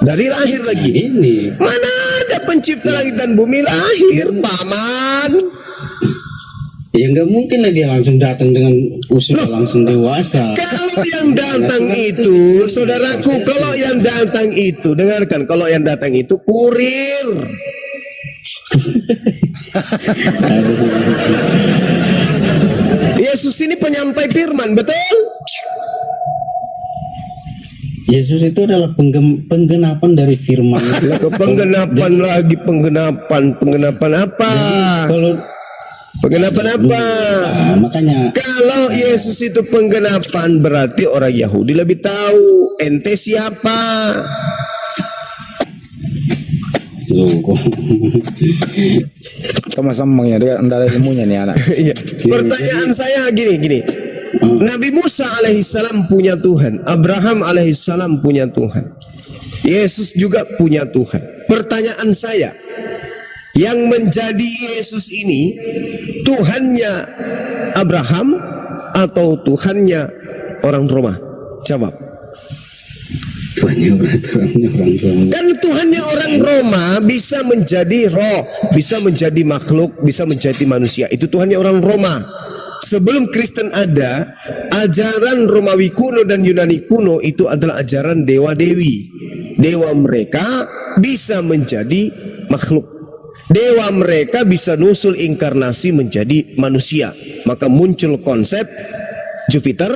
Speaker 3: Dari lahir lagi.
Speaker 2: ini
Speaker 3: Mana ada pencipta langit dan bumi lahir, paman?
Speaker 2: ya nggak mungkin lah dia langsung datang dengan usia langsung dewasa.
Speaker 3: Kalau yang datang itu, saudaraku, kalau yang datang itu, dengarkan, kalau yang datang itu kurir. Yesus ini penyampai firman, betul?
Speaker 2: Yesus itu adalah penggenapan dari firman.
Speaker 3: Penggenapan apa?
Speaker 2: Kalau
Speaker 3: Penggenapan apa?
Speaker 2: nah, makanya
Speaker 3: Kalau Yesus itu penggenapan, berarti orang Yahudi lebih tahu ente siapa.
Speaker 7: Sama semengnya dia ndak ada ilmunya nih anak.
Speaker 3: Iya. Pertanyaan saya gini. Nabi Musa alaihissalam punya Tuhan, Abraham alaihissalam punya Tuhan, Yesus juga punya Tuhan. Pertanyaan saya, yang menjadi Yesus ini Tuhannya Abraham atau Tuhannya orang Roma? Jawab.
Speaker 2: Tuhannya orang Roma.
Speaker 3: Kan Tuhannya orang Roma bisa menjadi roh, bisa menjadi makhluk, bisa menjadi manusia. Itu Tuhannya orang Roma. Sebelum Kristen ada, ajaran Romawi kuno dan Yunani kuno itu adalah ajaran dewa-dewi. Dewa mereka bisa menjadi makhluk. Dewa mereka bisa nusul inkarnasi menjadi manusia. Maka muncul konsep Jupiter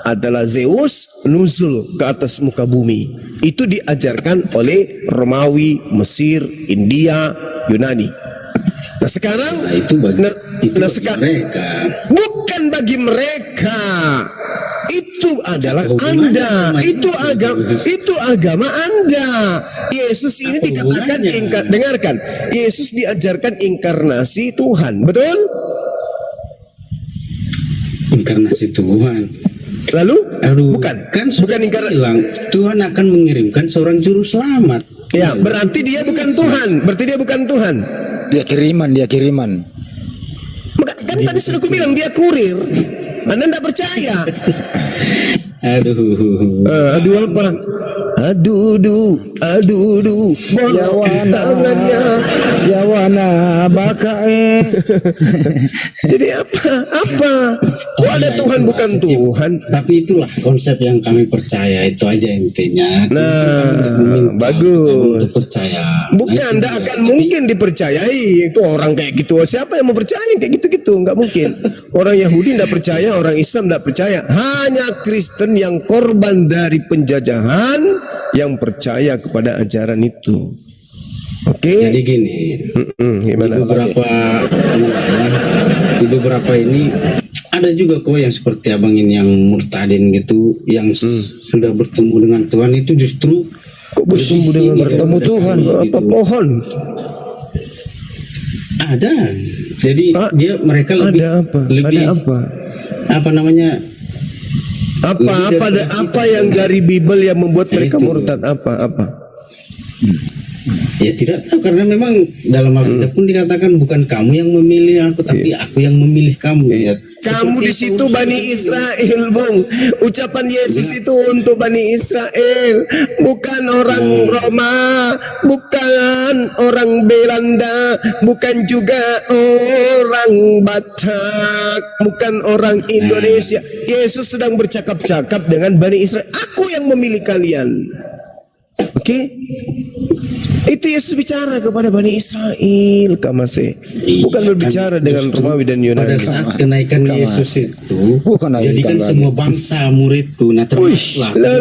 Speaker 3: adalah Zeus nuzul ke atas muka bumi. Itu diajarkan oleh Romawi, Mesir, India, Yunani. Nah sekarang
Speaker 2: mereka
Speaker 3: bukan bagi mereka. Itu adalah Anda. Itu agama Anda. Yesus ini dikatakan dengarkan. Yesus diajarkan inkarnasi Tuhan, betul?
Speaker 2: Inkarnasi Tuhan.
Speaker 3: Lalu?
Speaker 2: Bukan bilang Tuhan akan mengirimkan seorang juru selamat.
Speaker 3: Ya, berarti dia bukan Tuhan.
Speaker 7: Dia kiriman.
Speaker 3: Maka, kan tadi sudah aku bilang dia kurir. Anda tidak percaya. Aduh apa? Aduh, tangannya.
Speaker 7: Yawana bakae.
Speaker 3: Jadi apa? Kok ada Tuhan bukan Tuhan?
Speaker 2: Tapi itulah konsep yang kami percaya, itu aja intinya.
Speaker 3: Nah, bagus.
Speaker 2: Untuk percaya.
Speaker 3: Bukan, tidak akan mungkin dipercayai. Itu orang kayak gitu. Siapa yang mau percaya kayak gitu-gitu? Nggak mungkin. Orang Yahudi tidak percaya, orang Islam tidak percaya. Hanya Kristen yang korban dari penjajahan yang percaya kepada ajaran itu. Oke.
Speaker 2: Jadi gini, di beberapa ini ada juga kok yang seperti abang ini yang murtadin gitu, yang sudah bertemu dengan Tuhan itu justru
Speaker 3: kok bertemu dengan
Speaker 7: bertemu Tuhan
Speaker 3: apa pohon?
Speaker 2: Ada. Jadi mereka lebih
Speaker 3: Ada apa?
Speaker 2: lebih
Speaker 3: Ada apa?
Speaker 2: apa namanya?
Speaker 3: Apa yang dari Bible yang membuat mereka
Speaker 2: Itu.
Speaker 3: murtad? Apa?
Speaker 2: Ya tidak tahu, karena memang dalam Alkitab pun dikatakan bukan kamu yang memilih aku, tapi aku yang memilih kamu. Ya,
Speaker 3: Kamu di situ Bani Israel, Bung. Ucapan Yesus itu untuk Bani Israel, bukan orang Roma, bukan orang Belanda, bukan juga orang Batak, bukan orang Indonesia. Yesus sedang bercakap-cakap dengan Bani Israel. Aku yang memilih kalian. Oke? Itu Yesus bicara kepada Bani Israel, Kamase. Bukan berbicara dengan Romawi dan
Speaker 2: Pada
Speaker 3: Yunani.
Speaker 2: saat kenaikan Yesus itu,
Speaker 7: Bukan
Speaker 2: jadikan
Speaker 7: naikkan
Speaker 2: semua bangsa muridku. Nah termasuklah
Speaker 3: La.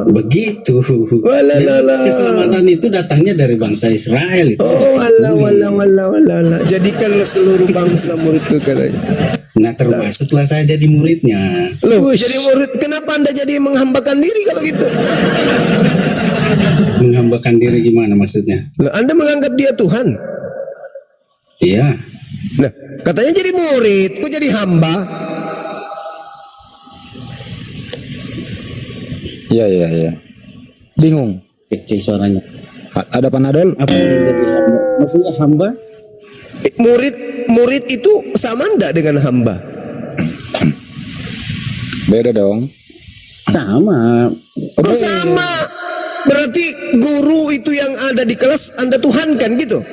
Speaker 2: begitu.
Speaker 3: Wala, la, la.
Speaker 2: Keselamatan itu datangnya dari bangsa Israel itu.
Speaker 3: Oh, wala. Jadikanlah seluruh bangsa muridku katanya.
Speaker 2: Nah termasuklah saya jadi muridnya.
Speaker 3: Loh, jadi murid, kenapa Anda jadi menghambakan diri kalau gitu?
Speaker 2: Menghambakan diri gimana maksudnya?
Speaker 3: Loh, Anda menganggap dia Tuhan.
Speaker 2: Iya.
Speaker 3: Nah, katanya jadi murid, kok jadi hamba?
Speaker 7: Iya. Bingung.
Speaker 2: Kecil suaranya.
Speaker 7: Ada panadol?
Speaker 2: Apa yang jadi hamba? Maksudnya hamba?
Speaker 3: Murid itu sama enggak dengan hamba?
Speaker 7: Beda dong.
Speaker 2: Sama.
Speaker 3: Oh, sama. Berarti guru itu yang ada di kelas Anda Tuhan kan gitu?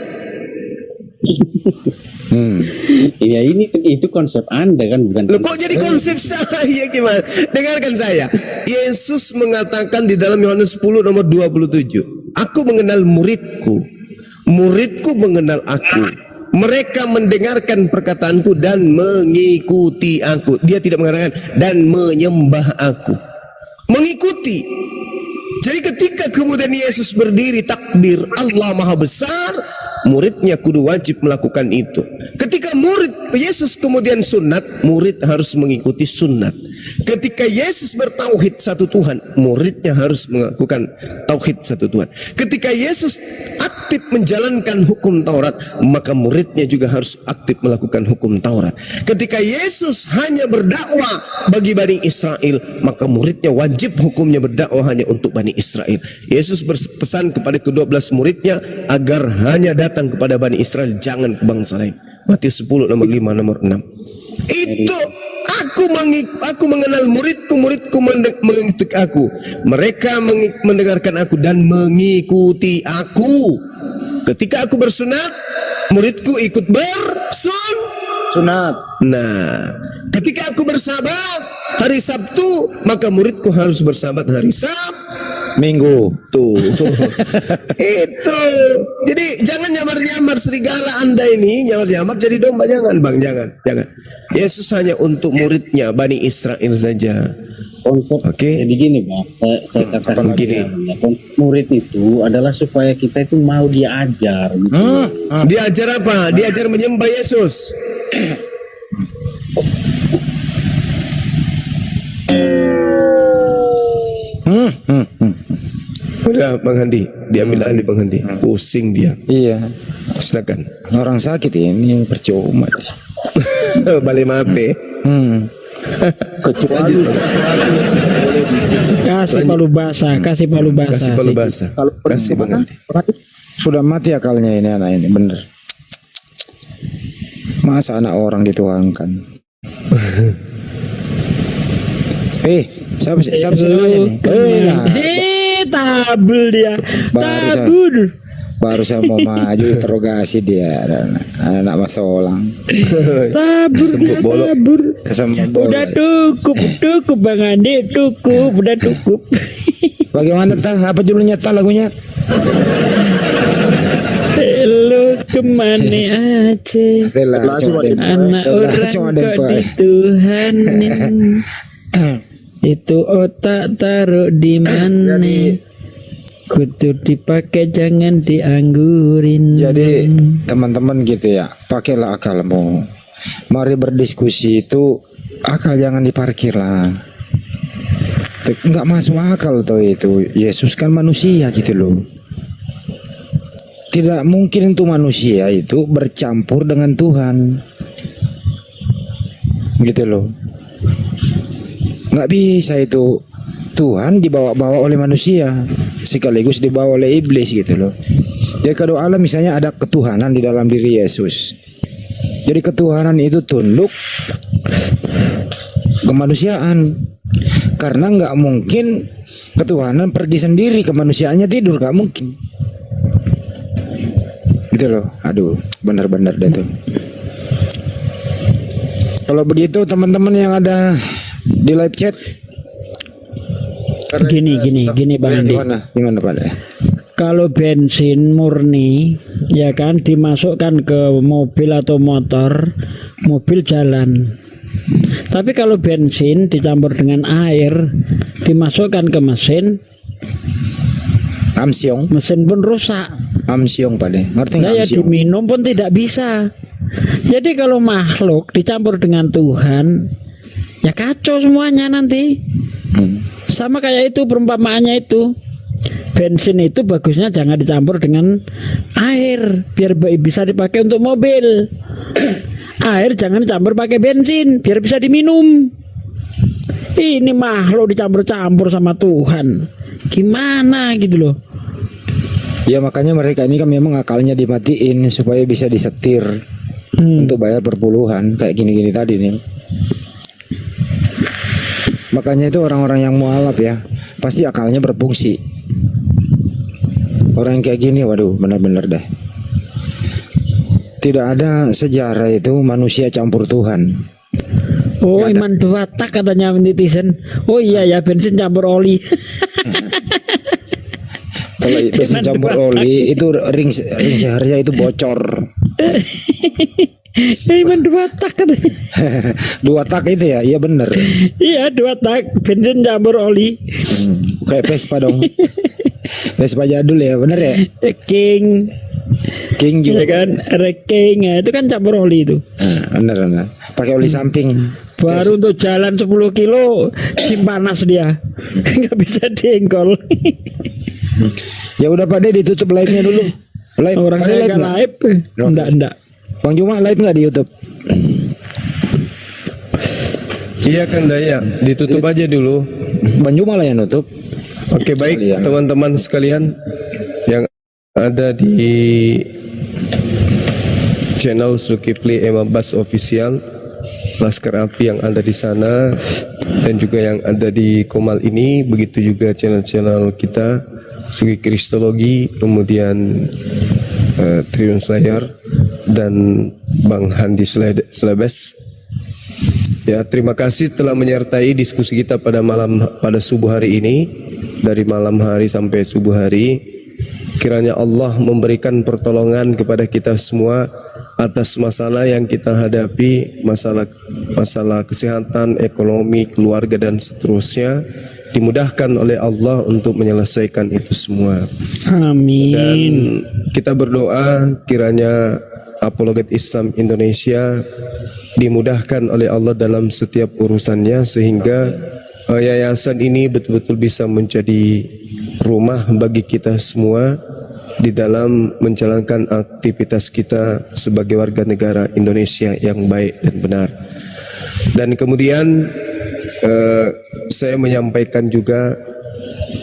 Speaker 2: Iya ini itu konsep Anda kan, bukan?
Speaker 3: Loh, kok jadi konsep saya gimana? Dengarkan saya. Yesus mengatakan di dalam Yohanes 10 nomor 27, aku mengenal muridku, muridku mengenal aku. Mereka mendengarkan perkataanku dan mengikuti aku. Dia tidak mengatakan dan menyembah aku. Mengikuti. Jadi ketika kemudian Yesus berdiri takbir Allah Maha Besar, muridnya kudu wajib melakukan itu. Ketika murid Yesus kemudian sunat, murid harus mengikuti sunat. Ketika Yesus bertauhid satu Tuhan, muridnya harus melakukan tauhid satu Tuhan. Ketika Yesus aktif menjalankan hukum Taurat, maka muridnya juga harus aktif melakukan hukum Taurat. Ketika Yesus hanya berdakwah bagi Bani Israel, maka muridnya wajib hukumnya berdakwah hanya untuk Bani Israel. Yesus berpesan kepada ke-12 muridnya agar hanya datang kepada Bani Israel, jangan ke bangsa lain. Matius 10 nomor 5 nomor 6. Itu aku mengenal muridku mengikuti aku. Mereka mendengarkan aku dan mengikuti aku. Ketika aku bersunat, muridku ikut
Speaker 7: Sunat.
Speaker 3: Nah, ketika aku bersabat hari Sabtu, maka muridku harus bersabat hari
Speaker 7: Minggu.
Speaker 3: Tuh. Itu. Jadi jangan nyamar-nyamar serigala Anda ini, nyamar-nyamar jadi domba, jangan Bang, jangan. Yesus hanya untuk muridnya Bani Israel saja.
Speaker 2: Konsep jadi gini Bang, saya katakan
Speaker 3: Gini.
Speaker 2: ya, murid itu adalah supaya kita itu mau diajar gitu.
Speaker 3: Diajar apa? Diajar menyembah Yesus. Udah Bang Handi, diambil alih Bang Handi. Pusing dia.
Speaker 7: Iya.
Speaker 3: Silakan.
Speaker 7: Orang sakit ini percuma.
Speaker 3: Balik mati.
Speaker 7: Kecuali
Speaker 4: Kasih palu basah.
Speaker 3: Kasih palu basah. Kasih Bang Handi.
Speaker 7: sudah mati akalnya ini anak ini, bener. Masa anak orang dituangkan? Siapa namanya nih?
Speaker 4: Tabul dia.
Speaker 7: Baru saya mau maju interogasi dia, anak masolang.
Speaker 4: Tabur. Udah cukup Bang Andi, udah cukup.
Speaker 7: Bagaimana apa judulnya lagunya?
Speaker 4: Lo kemana aja? Anak orang kok dituhanin. Itu otak taruh di mana? Kudu dipakai, jangan dianggurin.
Speaker 7: Jadi teman-teman gitu ya, pakailah akalmu. Mari berdiskusi itu akal jangan diparkir lah. Enggak masuk akal tuh itu. Yesus kan manusia gitu loh. tidak mungkin untuk manusia itu bercampur dengan Tuhan, gitu loh. Nggak bisa itu, Tuhan dibawa-bawa oleh manusia sekaligus dibawa oleh iblis, gitu loh. Jadi kalau Allah misalnya ada ketuhanan di dalam diri Yesus, jadi ketuhanan itu tunduk kemanusiaan, karena nggak mungkin ketuhanan pergi sendiri, kemanusiaannya tidur, nggak mungkin. Gitu loh. Aduh, benar-benar deh tuh. Kalau begitu teman-teman yang ada di live chat,
Speaker 4: Gini Bang Andi.
Speaker 7: Gimana Pak?
Speaker 4: Kalau bensin murni ya kan dimasukkan ke mobil atau motor, mobil jalan. Tapi kalau bensin dicampur dengan air, dimasukkan ke mesin,
Speaker 7: Amsyong,
Speaker 4: mesin pun rusak.
Speaker 7: Amsyong Pak deh. Ngerti nggak
Speaker 4: Ya
Speaker 7: Amsyong?
Speaker 4: diminum pun tidak bisa. Jadi kalau makhluk dicampur dengan Tuhan, ya kacau semuanya nanti. Sama kayak itu perumpamaannya itu. Bensin itu bagusnya jangan dicampur dengan air, biar bisa dipakai untuk mobil. Air jangan dicampur pakai bensin, biar bisa diminum. Ini makhluk dicampur-campur sama Tuhan, gimana gitu loh.
Speaker 7: Ya makanya mereka ini kan memang akalnya dimatiin supaya bisa disetir untuk bayar perpuluhan kayak gini-gini tadi nih. Makanya itu orang-orang yang mualaf ya, pasti akalnya berfungsi. Orang yang kayak gini, waduh, benar-benar deh. Tidak ada sejarah itu manusia campur Tuhan.
Speaker 4: Oh, iman dua tak katanya netizen. Oh iya ya, bensin campur oli.
Speaker 7: Kalau bensin campur oli itu ring seharnya itu bocor.
Speaker 4: Iman dua tak katanya.
Speaker 7: 2 tak itu ya, iya benar.
Speaker 4: Iya 2 tak bensin campur oli.
Speaker 7: Kayak Vespa dong. Vespa jadul ya, benar ya.
Speaker 4: King
Speaker 7: juga
Speaker 4: ya kan, King ya, itu kan campur oli itu.
Speaker 7: Benar. Pakai oli samping.
Speaker 4: Baru untuk jalan 10 kilo sim panas dia. Nggak bisa diengkol.
Speaker 7: Ya udah Pak De, ditutup live-nya dulu. Live.
Speaker 4: Orang saya nggak live. Enggak.
Speaker 7: Bang Juma live nggak di YouTube?
Speaker 3: Iya Kang Daya, ditutup aja dulu.
Speaker 7: Bang Juma lah yang nutup.
Speaker 3: Oke, baik teman-teman sekalian yang ada di channel Zulkifli Emabas Official, Laskar Api yang ada di sana dan juga yang ada di Komal ini, begitu juga channel-channel kita Sugi Kristologi, kemudian Triun Slayer dan Bang Handi Slebes. Ya, terima kasih telah menyertai diskusi kita pada subuh hari ini, dari malam hari sampai subuh hari. Kiranya Allah memberikan pertolongan kepada kita semua atas masalah yang kita hadapi, masalah kesehatan, ekonomi, keluarga dan seterusnya, dimudahkan oleh Allah untuk menyelesaikan itu semua.
Speaker 4: Amin.
Speaker 3: Dan kita berdoa kiranya Apologet Islam Indonesia dimudahkan oleh Allah dalam setiap urusannya, sehingga yayasan ini betul-betul bisa menjadi rumah bagi kita semua di dalam menjalankan aktivitas kita sebagai warga negara Indonesia yang baik dan benar. Dan kemudian saya menyampaikan juga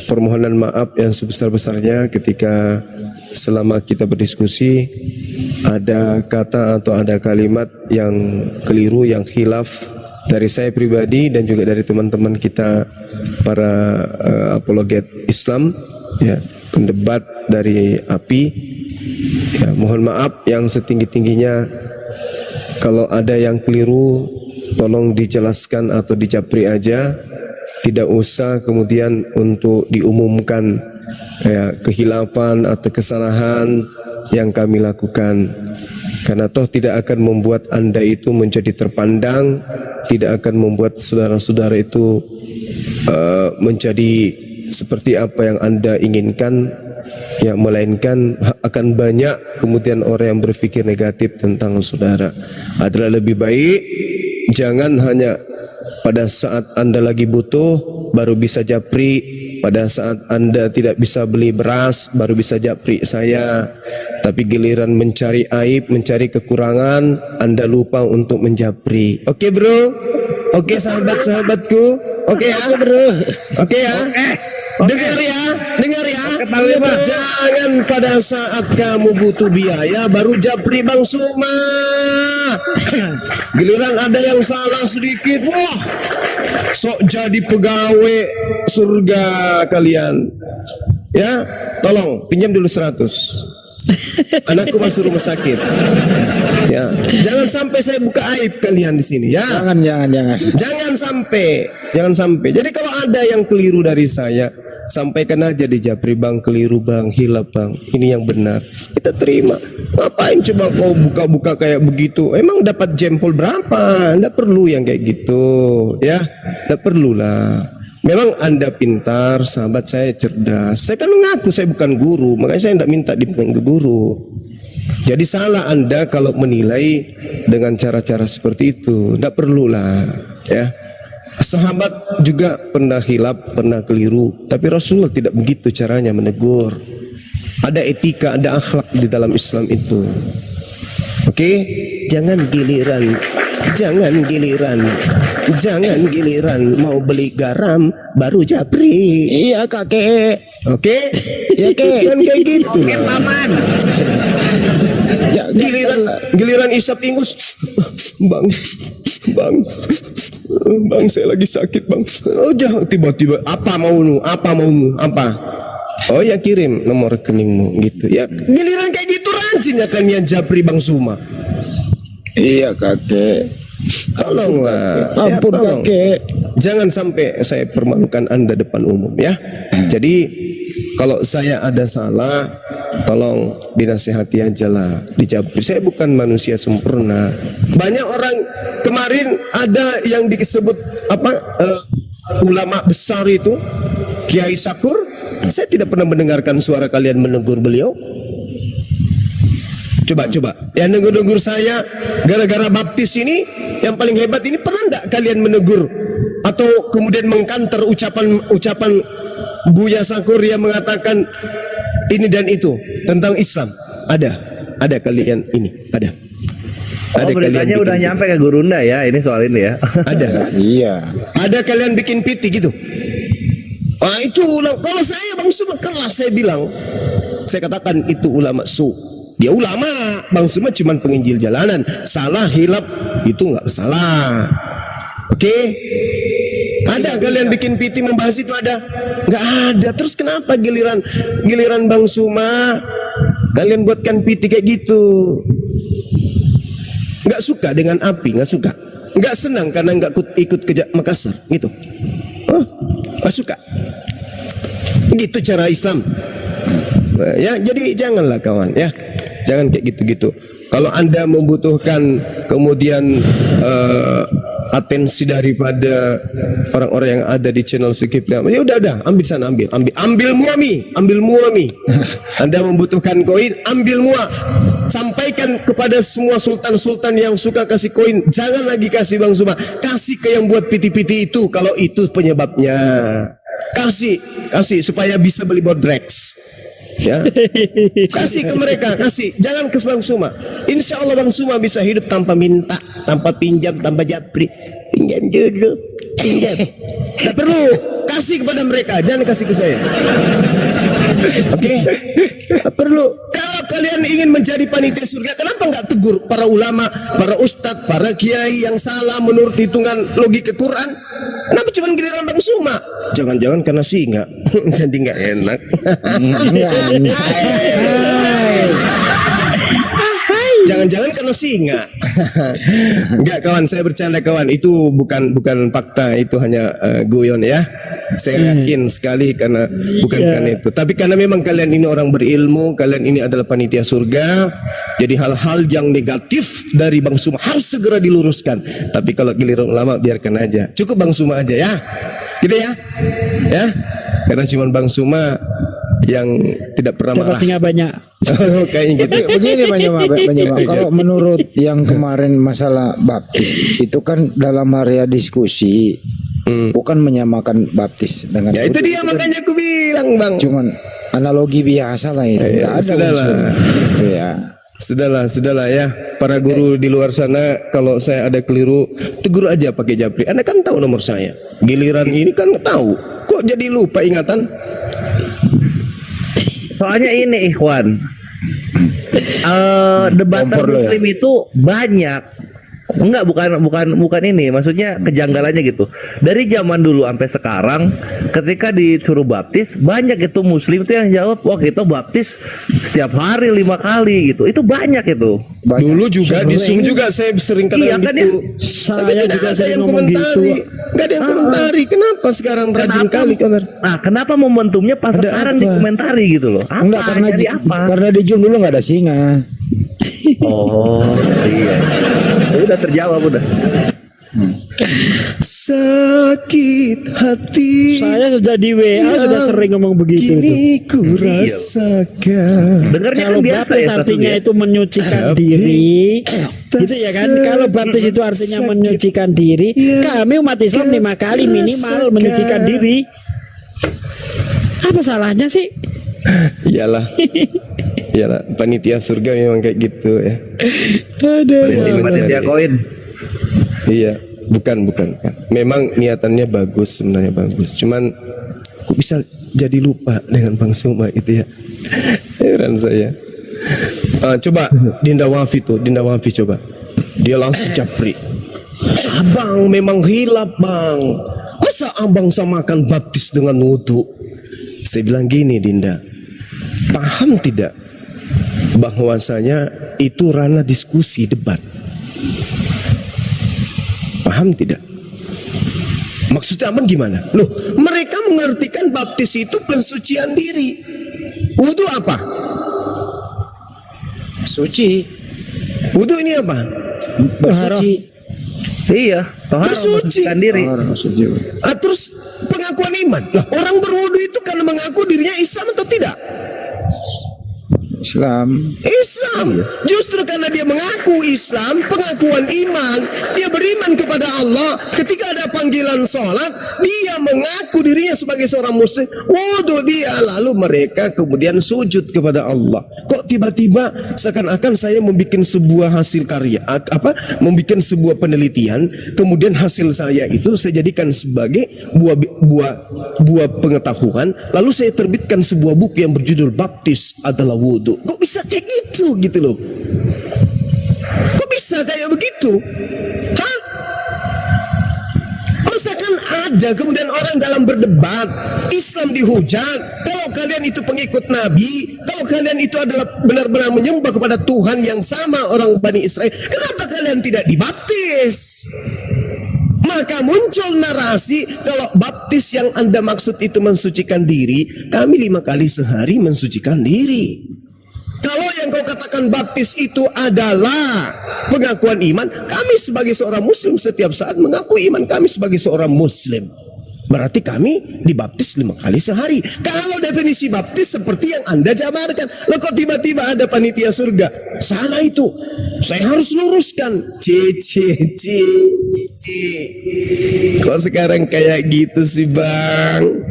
Speaker 3: permohonan maaf yang sebesar-besarnya ketika selama kita berdiskusi ada kata atau ada kalimat yang keliru, yang khilaf dari saya pribadi dan juga dari teman-teman kita para apologet Islam, ya, pendebat dari API. Ya, mohon maaf yang setinggi-tingginya. Kalau ada yang keliru, tolong dijelaskan atau dijapri aja, tidak usah kemudian untuk diumumkan ya, kehilafan atau kesalahan yang kami lakukan, karena toh tidak akan membuat Anda itu menjadi terpandang, tidak akan membuat saudara-saudara itu menjadi seperti apa yang Anda inginkan, ya, melainkan akan banyak kemudian orang yang berpikir negatif tentang saudara. Adalah lebih baik jangan hanya pada saat Anda lagi butuh baru bisa japri, pada saat Anda tidak bisa beli beras baru bisa japri saya. Tapi giliran mencari aib, mencari kekurangan, Anda lupa untuk menjapri. Oke bro? Oke sahabat-sahabatku? Oke ya? Oke ya? Dengar ya? Jangan pada saat kamu butuh biaya baru japri Bang Suma. Giliran ada yang salah sedikit, wah, sok jadi pegawai surga kalian. Ya, tolong pinjam dulu 100. Anakku masuk rumah sakit. Ya, jangan sampai saya buka aib kalian di sini ya. Jangan sampai. Jadi kalau ada yang keliru dari saya, sampaikan aja di Japri, Bang, keliru Bang, hilap Bang. Ini yang benar. Kita terima. Ngapain coba kau buka-buka kayak begitu? Emang dapat jempol berapa? Nggak perlu yang kayak gitu, ya. Nggak perlulah. Memang Anda pintar, sahabat saya cerdas. Saya kan mengaku saya bukan guru, makanya saya tidak minta dipanggil guru. Jadi salah Anda kalau menilai dengan cara-cara seperti itu. Tidak perlulah, ya. Sahabat juga pernah hilap, pernah keliru, tapi Rasulullah tidak begitu caranya menegur. Ada etika, ada akhlak di dalam Islam itu. Oke, jangan giliran mau beli garam baru japri.
Speaker 7: Iya kakek.
Speaker 3: Oke, ya kan kayak gitu lah.
Speaker 9: Paman.
Speaker 3: Giliran isap ingus, bang saya lagi sakit bang. Oh jangan tiba-tiba apa maumu. Oh ya kirim nomor rekeningmu gitu. Ya giliran kayak gitu rajin ya kalian japri Bang Suma.
Speaker 7: Iya kakek.
Speaker 3: Tolonglah.
Speaker 7: Ampun
Speaker 3: tolong.
Speaker 7: kakek.
Speaker 3: Jangan sampai saya permalukan Anda depan umum ya. Jadi kalau saya ada salah, tolong dinasihati aja lah, dijabri. Saya bukan manusia sempurna. Banyak orang kemarin ada yang disebut ulama besar itu, Kiai Sakur. Saya tidak pernah mendengarkan suara kalian menegur beliau. Coba. Yang negur-negur saya gara-gara baptis ini, yang paling hebat ini, pernah enggak kalian menegur atau kemudian mengkanter ucapan Buya Sakur yang mengatakan ini dan itu tentang Islam? Ada kalian ini, ada.
Speaker 1: Ada beritanya udah nyampe ke Gurunda ya, ini soal ini ya.
Speaker 3: Ada.
Speaker 7: Iya.
Speaker 3: Ada kalian bikin piti gitu. Ah itu kalau saya Bang Suma keras saya bilang, saya katakan itu ulama su. Dia ulama, Bang Suma cuma penginjil jalanan. Salah hilap itu nggak masalah. Oke? Ada kalian bikin piti membahas itu ada? Nggak ada. Terus kenapa giliran Bang Suma kalian buatkan piti kayak gitu? Nggak suka dengan api, nggak suka. Nggak senang karena nggak ikut ke Makassar gitu. Oh, nggak suka. Begitu cara Islam. Ya, jadi janganlah kawan ya. Jangan kayak gitu-gitu. Kalau Anda membutuhkan kemudian atensi daripada orang-orang yang ada di channel Sekipnya, ya udah, ambil sana, ambil muami. Anda membutuhkan koin, ambil mua. Sampaikan kepada semua sultan-sultan yang suka kasih koin, jangan lagi kasih Bang Suma, kasih ke yang buat piti-piti itu kalau itu penyebabnya. Kasih supaya bisa beli Bodrex. Ya, kasih ke mereka, jangan ke Bang Suma. Insya Allah Bang Suma bisa hidup tanpa minta, tanpa pinjam, tanpa japri. Pinjam dulu, pinjam. Tak perlu, kasih kepada mereka, jangan kasih ke saya. Oke? Tak perlu. Kalau kalian ingin menjadi panitia surga, kenapa nggak tegur para ulama, para ustadz, para kiai yang salah menurut hitungan logika Quran? Kenapa cuma giliran Bang Suma? Jangan-jangan karena singa jadi nggak enak. Jangan-jangan karena singa. Enggak kawan, saya bercanda kawan. Itu bukan fakta, itu hanya guyon ya. Saya yakin sekali karena bukan karena itu. Tapi karena memang kalian ini orang berilmu, kalian ini adalah panitia surga. Jadi hal-hal yang negatif dari Bang Suma harus segera diluruskan. Tapi kalau giliran ulama biarkan aja. Cukup Bang Suma aja ya. Gitu ya. Ya. Karena cuma Bang Suma yang tidak pernah marah.
Speaker 4: Dapatnya banyak.
Speaker 3: Kayaknya gitu.
Speaker 7: Begini banyak. Kalau menurut yang kemarin masalah baptis itu kan dalam area diskusi bukan menyamakan baptis dengan
Speaker 3: Ya itu
Speaker 7: wudhu.
Speaker 3: dia
Speaker 7: kan
Speaker 3: makanya aku bilang bang.
Speaker 7: cuman analogi biasa lah itu.
Speaker 3: Ya,
Speaker 7: Nggak ada
Speaker 3: sudahlah.
Speaker 7: unsur itu ya.
Speaker 3: Sudahlah ya. Para guru di luar sana, kalau saya ada keliru, tegur aja pakai japri. Anda kan tahu nomor saya. Giliran ini kan tahu. Kok jadi lupa ingatan?
Speaker 1: Soalnya ini Ikhwan, debat
Speaker 7: Kompor lo ya?
Speaker 1: muslim itu banyak. Enggak, bukan ini, maksudnya kejanggalannya gitu. Dari zaman dulu sampai sekarang, ketika disuruh baptis, banyak itu muslim itu yang jawab, wah kita baptis setiap hari 5 kali gitu. Itu banyak itu.
Speaker 7: Banyak.
Speaker 3: Dulu juga di Zoom juga saya sering
Speaker 1: Iya,
Speaker 3: katakan
Speaker 1: kan
Speaker 3: gitu.
Speaker 4: Saya
Speaker 3: Tapi tidak
Speaker 4: juga
Speaker 3: ada
Speaker 4: sering
Speaker 3: yang
Speaker 4: ngomong
Speaker 3: komentari.
Speaker 4: gitu.
Speaker 3: Nggak ada yang komentari. Kenapa sekarang rajin kali komentar?
Speaker 1: Nah, kenapa momentumnya pas
Speaker 3: Ada
Speaker 1: sekarang
Speaker 3: apa?
Speaker 1: dikomentari gitu loh? Apa?
Speaker 7: Enggak,
Speaker 1: Nyari apa?
Speaker 7: karena di Jum dulu nggak ada singa.
Speaker 1: Oh, iya. Udah terjawab udah.
Speaker 3: Sakit hati.
Speaker 4: Saya sudah di WA sudah sering ngomong begitu itu.
Speaker 3: Kini ku rasakan.
Speaker 1: Dengarnya
Speaker 4: Kalau
Speaker 1: kan biasa
Speaker 4: baptis
Speaker 1: ya
Speaker 4: artinya
Speaker 1: satunya.
Speaker 4: itu menyucikan diri, gitu ya kan? Kalau baptis itu artinya menyucikan diri, kami umat Islam 5 kali minimal menyucikan diri. Apa salahnya sih?
Speaker 3: Iyalah. Iyalah, panitia surga memang kayak gitu ya.
Speaker 4: Aduh.
Speaker 1: Panitia koin.
Speaker 3: Iya, bukan. Memang niatannya bagus, sebenarnya bagus. Cuman kok bisa jadi lupa dengan Bang Suma itu ya. Heran saya. Coba Dinda Wafi coba. Dia langsung japri. Abang memang hilap bang. Masa abang samakan baptis dengan wudhu? Saya bilang gini Dinda, paham tidak bahwasanya itu ranah diskusi debat? Paham tidak? Maksudnya abang gimana? Loh, mereka mengartikan baptis itu pensucian diri. Wudhu apa?
Speaker 7: Suci.
Speaker 3: Wudhu ini apa?
Speaker 7: Bersuci.
Speaker 1: Iya, tohara
Speaker 3: Bersuci.
Speaker 1: mensucikan diri.
Speaker 3: Terus pengakuan iman. Lah, orang berwudhu itu karena mengaku dirinya Islam atau tidak?
Speaker 7: Islam.
Speaker 3: Islam. Justru karena dia mengaku Islam, pengakuan iman, dia beriman kepada Allah. Ketika ada panggilan sholat, dia mengaku dirinya sebagai seorang muslim. Wudhu dia, lalu mereka kemudian sujud kepada Allah. Kok tiba-tiba seakan-akan saya membuat sebuah hasil karya, membuat sebuah penelitian, kemudian hasil saya itu saya jadikan sebagai buah pengetahuan, lalu saya terbitkan sebuah buku yang berjudul Baptis adalah Wudhu. Kok bisa kayak gitu loh? Kok bisa kayak begitu? Hah? Misalkan ada kemudian orang dalam berdebat, Islam dihujat, kalau kalian itu pengikut Nabi, kalau kalian itu adalah benar-benar menyembah kepada Tuhan yang sama orang Bani Israel, kenapa kalian tidak dibaptis? Maka muncul narasi kalau baptis yang Anda maksud itu mensucikan diri, kami 5 kali sehari mensucikan diri. Kalau yang kau katakan baptis itu adalah pengakuan iman, kami sebagai seorang muslim setiap saat mengakui iman kami sebagai seorang muslim. Berarti kami dibaptis 5 kali sehari. Kalau definisi baptis seperti yang Anda jabarkan, loh kok tiba-tiba ada panitia surga? Salah itu. Saya harus luruskan. Kok sekarang kayak gitu sih bang?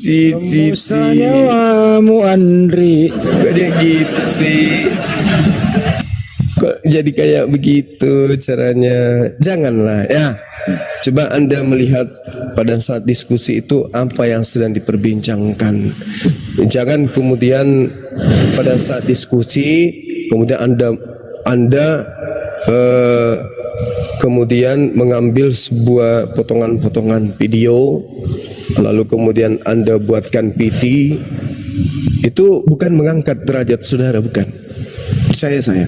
Speaker 7: Nyawamu Andri.
Speaker 3: Kok dia gitu sih? Kok jadi kayak begitu caranya? Janganlah ya. Coba Anda melihat pada saat diskusi itu apa yang sedang diperbincangkan. Jangan kemudian pada saat diskusi kemudian Anda kemudian mengambil sebuah potongan-potongan video, lalu kemudian Anda buatkan PT. Itu bukan mengangkat derajat saudara, bukan. Percaya saya,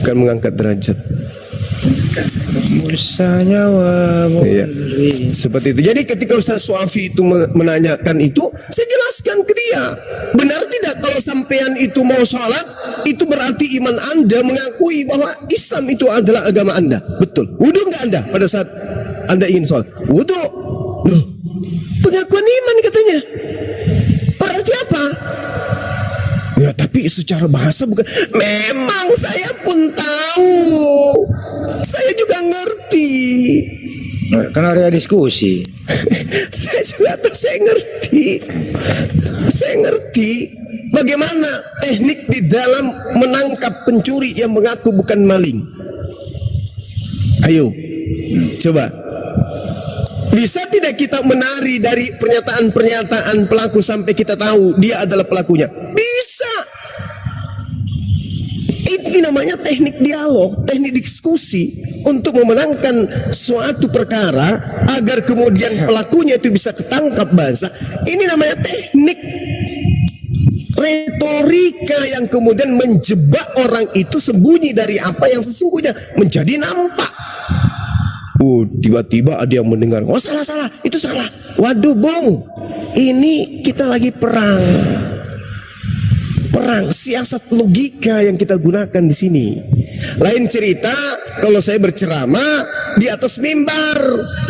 Speaker 3: bukan mengangkat derajat. Iya, seperti itu. Jadi ketika Ustaz Suafi itu menanyakan itu, saya jelaskan ke dia, benar tidak kalau sampean itu mau sholat, itu berarti iman Anda mengakui bahwa Islam itu adalah agama Anda. Betul. Wudhu nggak Anda pada saat Anda ingin sholat? Wudhu. Loh, pengakuan iman katanya. Berarti apa? Ya tapi secara bahasa bukan. Memang saya pun tahu. Saya juga ngerti.
Speaker 7: Kan area diskusi.
Speaker 3: Saya juga tahu, saya ngerti bagaimana teknik di dalam menangkap pencuri yang mengaku bukan maling. Ayo, coba. Bisa tidak kita menari dari pernyataan-pernyataan pelaku sampai kita tahu dia adalah pelakunya? Bisa. Ini namanya teknik dialog, teknik diskusi untuk memenangkan suatu perkara agar kemudian pelakunya itu bisa ketangkap bahasa. Ini namanya teknik retorika yang kemudian menjebak orang itu sembunyi dari apa yang sesungguhnya menjadi nampak. Tiba-tiba ada yang mendengar, oh salah, itu salah. Waduh bung, ini kita lagi perang siasat logika yang kita gunakan di sini. Lain cerita kalau saya berceramah di atas mimbar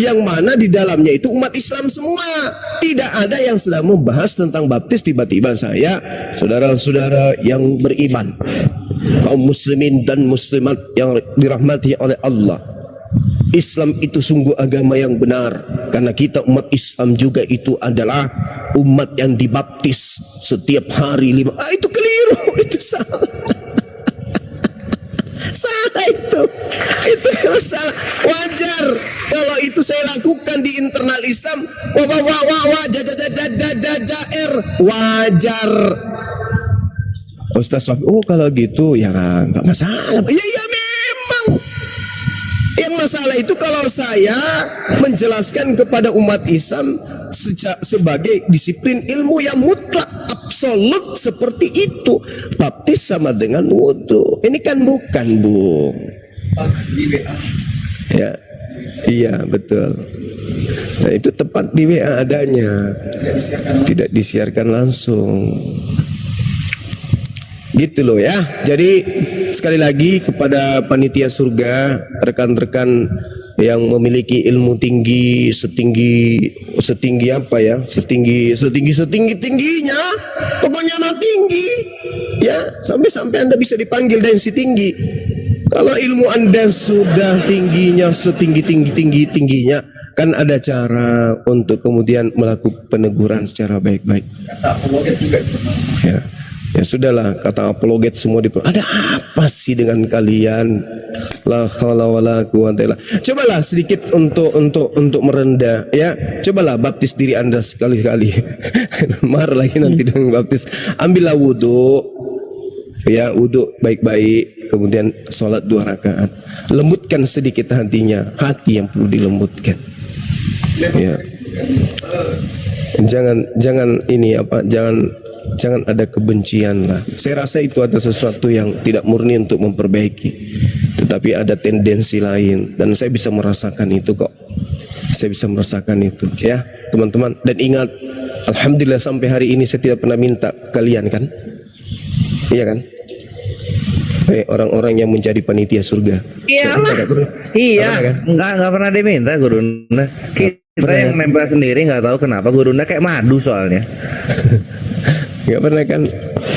Speaker 3: yang mana di dalamnya itu umat Islam semua, tidak ada yang sedang membahas tentang baptis. Tiba-tiba saya, saudara-saudara yang beriman, kaum muslimin dan muslimat yang dirahmati oleh Allah, Islam itu sungguh agama yang benar karena kita umat Islam juga itu adalah umat yang dibaptis setiap hari 5. Itu keliru, itu salah. Salah itu salah. Wajar kalau itu saya lakukan di internal Islam. Jair wajar. Ustaz Sofi, oh kalau gitu ya nggak masalah. Ya memang. Yang masalah itu kalau saya menjelaskan kepada umat Islam sebagai disiplin ilmu yang mutlak absolut seperti itu. Baptis sama dengan wudhu. Ini kan bukan, Bu. Ya, iya betul. Nah, itu tepat di WA adanya. Tidak disiarkan langsung. Gitu loh ya. Jadi sekali lagi kepada panitia surga, rekan-rekan yang memiliki ilmu tinggi setinggi apa ya? Setinggi tingginya. Pokoknya mah tinggi. Ya, sampai Anda bisa dipanggil dan si tinggi. Kalau ilmu Anda sudah tingginya tingginya, kan ada cara untuk kemudian melakukan peneguran secara baik-baik. Ya. Ya sudahlah, kata apologet semua ada apa sih dengan kalian? La haula wala quwata illa. Cobalah sedikit untuk merendah ya. Cobalah baptis diri Anda sekali-kali. Marah lagi nanti dengan baptis. Ambillah wudu. Ya, wudu baik-baik, kemudian sholat 2 rakaat. Lembutkan sedikit hatinya, hati yang perlu dilembutkan. Ya. Jangan ini apa? Jangan ada kebencian lah. Saya rasa itu ada sesuatu yang tidak murni untuk memperbaiki, tetapi ada tendensi lain dan saya bisa merasakan itu kok. Saya bisa merasakan itu ya teman-teman. Dan ingat, alhamdulillah sampai hari ini saya tidak pernah minta kalian kan. Iya kan? Orang-orang yang menjadi panitia surga.
Speaker 1: Iya. Enggak pernah diminta gurunda. Kita yang nempel sendiri, nggak tahu kenapa gurunda kayak madu soalnya.
Speaker 3: Nggak pernah kan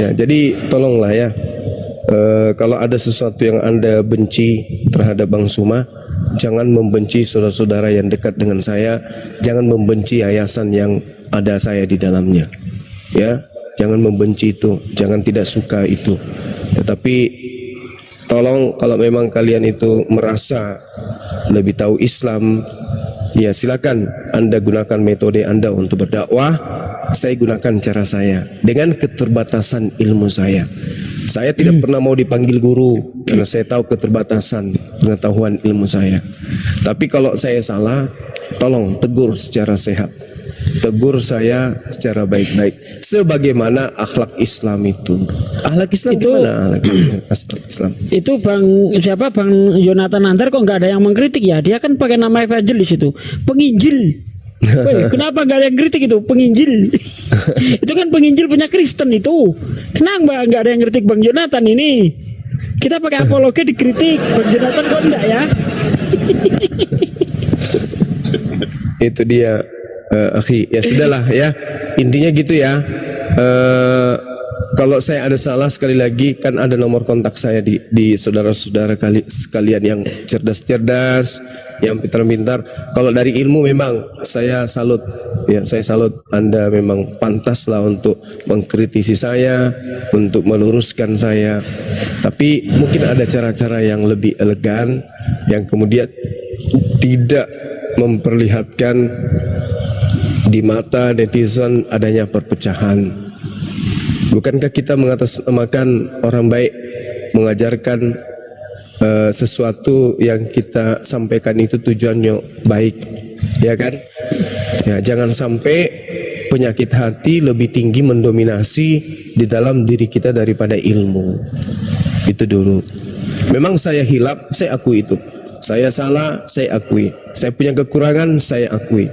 Speaker 3: ya. Jadi tolonglah ya, kalau ada sesuatu yang Anda benci terhadap Bang Suma, jangan membenci saudara-saudara yang dekat dengan saya, jangan membenci yayasan yang ada saya di dalamnya ya. Jangan membenci itu, jangan tidak suka itu. Tetapi tolong kalau memang kalian itu merasa lebih tahu Islam, ya silakan Anda gunakan metode Anda untuk berdakwah. Saya gunakan cara saya dengan keterbatasan ilmu saya. Saya tidak pernah mau dipanggil guru karena saya tahu keterbatasan pengetahuan ilmu saya. Tapi kalau saya salah, tolong tegur secara sehat. Tegur saya secara baik-baik. Sebagaimana akhlak Islam itu. Akhlak Islam itu, gimana akhlak Islam? Itu
Speaker 4: Bang Jonathan Antar kok nggak ada yang mengkritik ya? Dia kan pakai nama evangelis itu, penginjil. Woy, kenapa nggak ada yang kritik itu penginjil? Itu kan penginjil punya Kristen itu. Kenapa nggak ada yang kritik Bang Jonathan ini? Kita pakai apologi dikritik, Bang Jonathan kok enggak ya?
Speaker 3: Itu dia, akhi. Ya sudahlah ya. Intinya gitu ya. Kalau saya ada salah, sekali lagi kan ada nomor kontak saya di saudara-saudara sekalian yang cerdas-cerdas, yang pintar-pintar. Kalau dari ilmu memang saya salut, ya saya salut. Anda memang pantas lah untuk mengkritisi saya, untuk meluruskan saya. Tapi mungkin ada cara-cara yang lebih elegan, yang kemudian tidak memperlihatkan di mata netizen adanya perpecahan. Bukankah kita mengatasnamakan orang baik, mengajarkan sesuatu yang kita sampaikan itu tujuannya baik, ya kan? Ya, jangan sampai penyakit hati lebih tinggi mendominasi di dalam diri kita daripada ilmu. Itu dulu. Memang saya hilaf, saya akui itu. Saya salah, saya akui. Saya punya kekurangan, saya akui.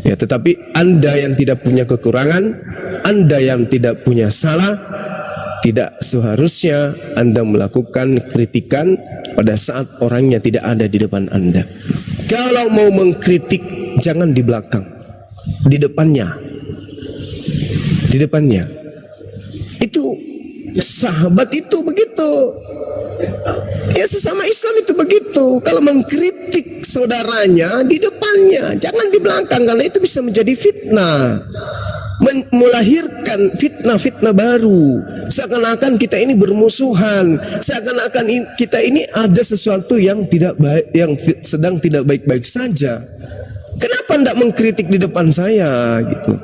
Speaker 3: Ya, tetapi Anda yang tidak punya kekurangan, Anda yang tidak punya salah, tidak seharusnya Anda melakukan kritikan pada saat orangnya tidak ada di depan Anda. Kalau mau mengkritik, jangan di belakang, di depannya. Di depannya. Itu sahabat itu begitu. Ya, sesama Islam itu begitu. Kalau mengkritik saudaranya, di depannya, jangan di belakang, karena itu bisa menjadi fitnah, melahirkan fitnah-fitnah baru. Seakan-akan kita ini bermusuhan, seakan-akan kita ini ada sesuatu yang tidak baik, yang sedang tidak baik-baik saja. Kenapa tidak mengkritik di depan saya gitu?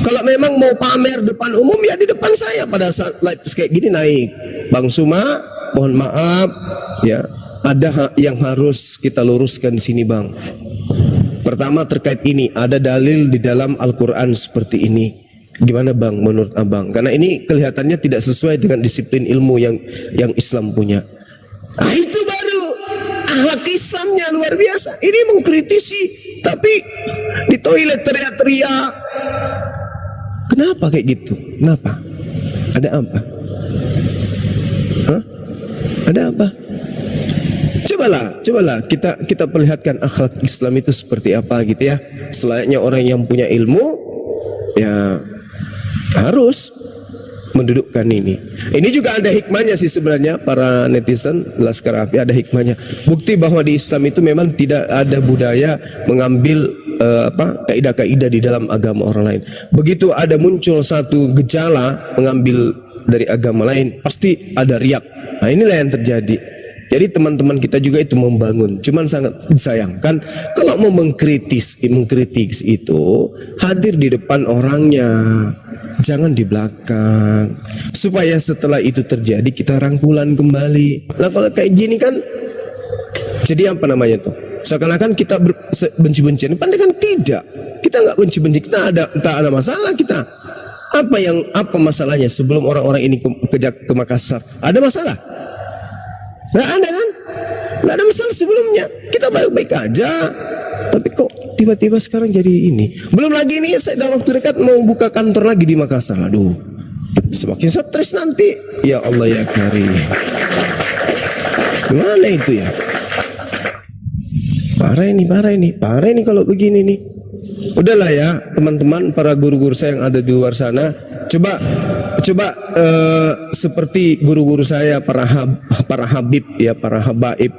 Speaker 3: Kalau memang mau pamer depan umum, ya di depan saya pada saat live kayak gini naik. Bang Suma, mohon maaf ya, ada yang harus kita luruskan di sini, Bang. Pertama terkait ini, ada dalil di dalam Al-Qur'an seperti ini. Gimana, Bang, menurut Abang? Karena ini kelihatannya tidak sesuai dengan disiplin ilmu yang Islam punya. Ah, itu baru akhlak Islamnya luar biasa. Ini mengkritisi, tapi di toilet teriak-teriak. Kenapa kayak gitu? Kenapa? Ada apa? Hah? Ada apa? Cobalah kita perlihatkan akhlak Islam itu seperti apa gitu ya. Selayaknya orang yang punya ilmu ya harus mendudukkan ini. Ini juga ada hikmahnya sih sebenarnya, para netizen Laskar Api, ada hikmahnya. Bukti bahwa di Islam itu memang tidak ada budaya mengambil kaidah-kaidah di dalam agama orang lain. Begitu ada muncul satu gejala mengambil dari agama lain, pasti ada riak. Nah, inilah yang terjadi. Jadi teman-teman kita juga itu membangun. Cuman sangat disayangkan kalau mau mengkritik itu hadir di depan orangnya, jangan di belakang. Supaya setelah itu terjadi kita rangkulan kembali. Nah, kalau kayak gini kan jadi apa namanya tuh? Seakan-akan kita benci-bencian. Padahal kan tidak. Kita nggak benci-benci. Kita ada masalah kita. Apa masalahnya sebelum orang-orang ini ke Makassar? Ada masalah? Nggak ada kan? Nggak ada masalah sebelumnya. Kita baik-baik aja. Tapi kok tiba-tiba sekarang jadi ini? Belum lagi ini saya dalam waktu dekat mau buka kantor lagi di Makassar. Aduh, semakin stres nanti. Ya Allah ya Karim. Gimana itu ya? Parah ini kalau begini nih. Udahlah ya teman-teman, para guru-guru saya yang ada di luar sana, coba seperti guru-guru saya, para habib ya, para habaib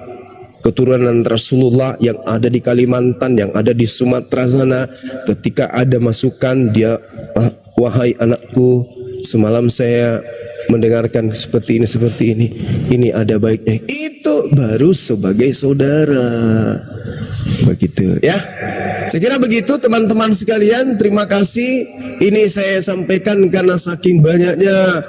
Speaker 3: keturunan Rasulullah yang ada di Kalimantan, yang ada di Sumatera sana, ketika ada masukan dia, wahai anakku, semalam saya mendengarkan seperti ini ada baiknya, itu baru sebagai saudara. Begitu ya. Saya kira begitu teman-teman sekalian. Terima kasih. Ini saya sampaikan karena saking banyaknya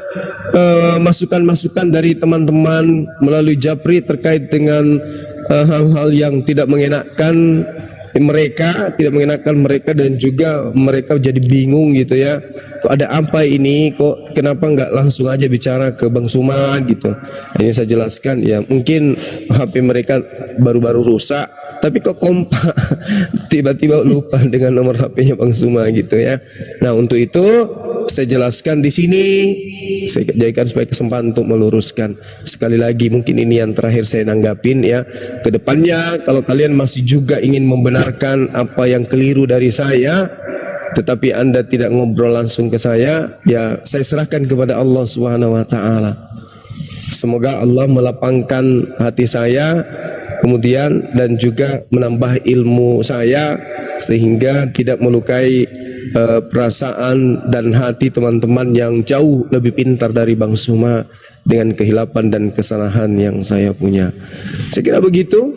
Speaker 3: masukan-masukan dari teman-teman melalui Japri terkait dengan hal-hal yang tidak mengenakan mereka, dan juga mereka jadi bingung gitu ya. Kok ada apa ini? Kok kenapa nggak langsung aja bicara ke Bang Suma gitu? Ini saya jelaskan ya. Mungkin HP mereka baru-baru rusak, tapi kok kompak tiba-tiba lupa dengan nomor HP-nya Bang Suma gitu ya. Nah, untuk itu saya jelaskan di sini, saya jadikan sebagai kesempatan untuk meluruskan. Sekali lagi mungkin ini yang terakhir saya nanggapin ya. Kedepannya kalau kalian masih juga ingin membenarkan apa yang keliru dari saya, tetapi Anda tidak ngobrol langsung ke saya, ya saya serahkan kepada Allah Subhanahu wa taala. Semoga Allah melapangkan hati saya kemudian dan juga menambah ilmu saya sehingga tidak melukai perasaan dan hati teman-teman yang jauh lebih pintar dari Bang Suma dengan kehilapan dan kesalahan yang saya punya. Saya kira begitu.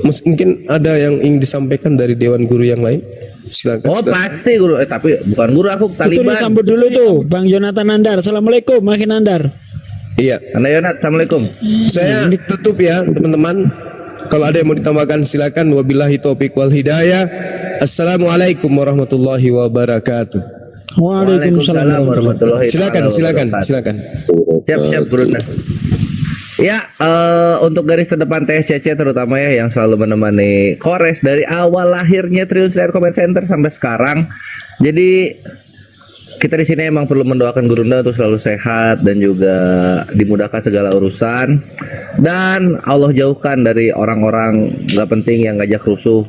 Speaker 3: Mungkin ada yang ingin disampaikan dari Dewan Guru yang lain. Silakan.
Speaker 1: Oh pasti guru, tapi bukan guru, aku
Speaker 4: Itu
Speaker 1: Taliban.
Speaker 4: disambut dulu tuh, Bang Jonathan Nandar. Assalamualaikum, Makin Nandar.
Speaker 3: Iya.
Speaker 1: Anda Yonat, assalamualaikum.
Speaker 3: Saya tutup ya teman-teman. Kalau ada yang mau ditambahkan silakan. Wabillahi taufiq wal hidayah. Assalamualaikum warahmatullahi wabarakatuh.
Speaker 4: Waalaikumsalam.
Speaker 1: warahmatullahi
Speaker 3: Silakan,
Speaker 1: wabarakatuh.
Speaker 3: silakan.
Speaker 1: Siap Gurunda. Ya, untuk garis terdepan TSCC terutama ya yang selalu menemani Kores dari awal lahirnya Triliun Selayar Comment Center sampai sekarang. Jadi kita di sini emang perlu mendoakan Gurunda untuk selalu sehat dan juga dimudahkan segala urusan, dan Allah jauhkan dari orang-orang nggak penting yang ngajak rusuh.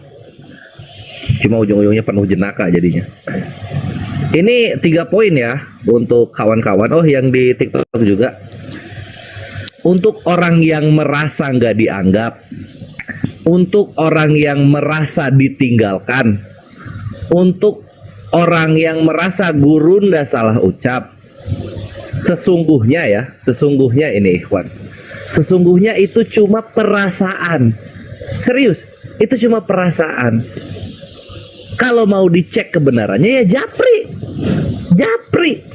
Speaker 1: Cuma ujung-ujungnya penuh jenaka jadinya. Ini 3 poin ya untuk kawan-kawan. Oh, yang di TikTok juga. Untuk orang yang merasa nggak dianggap, untuk orang yang merasa ditinggalkan, untuk orang yang merasa Gurunda salah ucap, sesungguhnya ini ikhwan, sesungguhnya itu cuma perasaan. Serius, itu cuma perasaan. Kalau mau dicek kebenarannya ya Japri.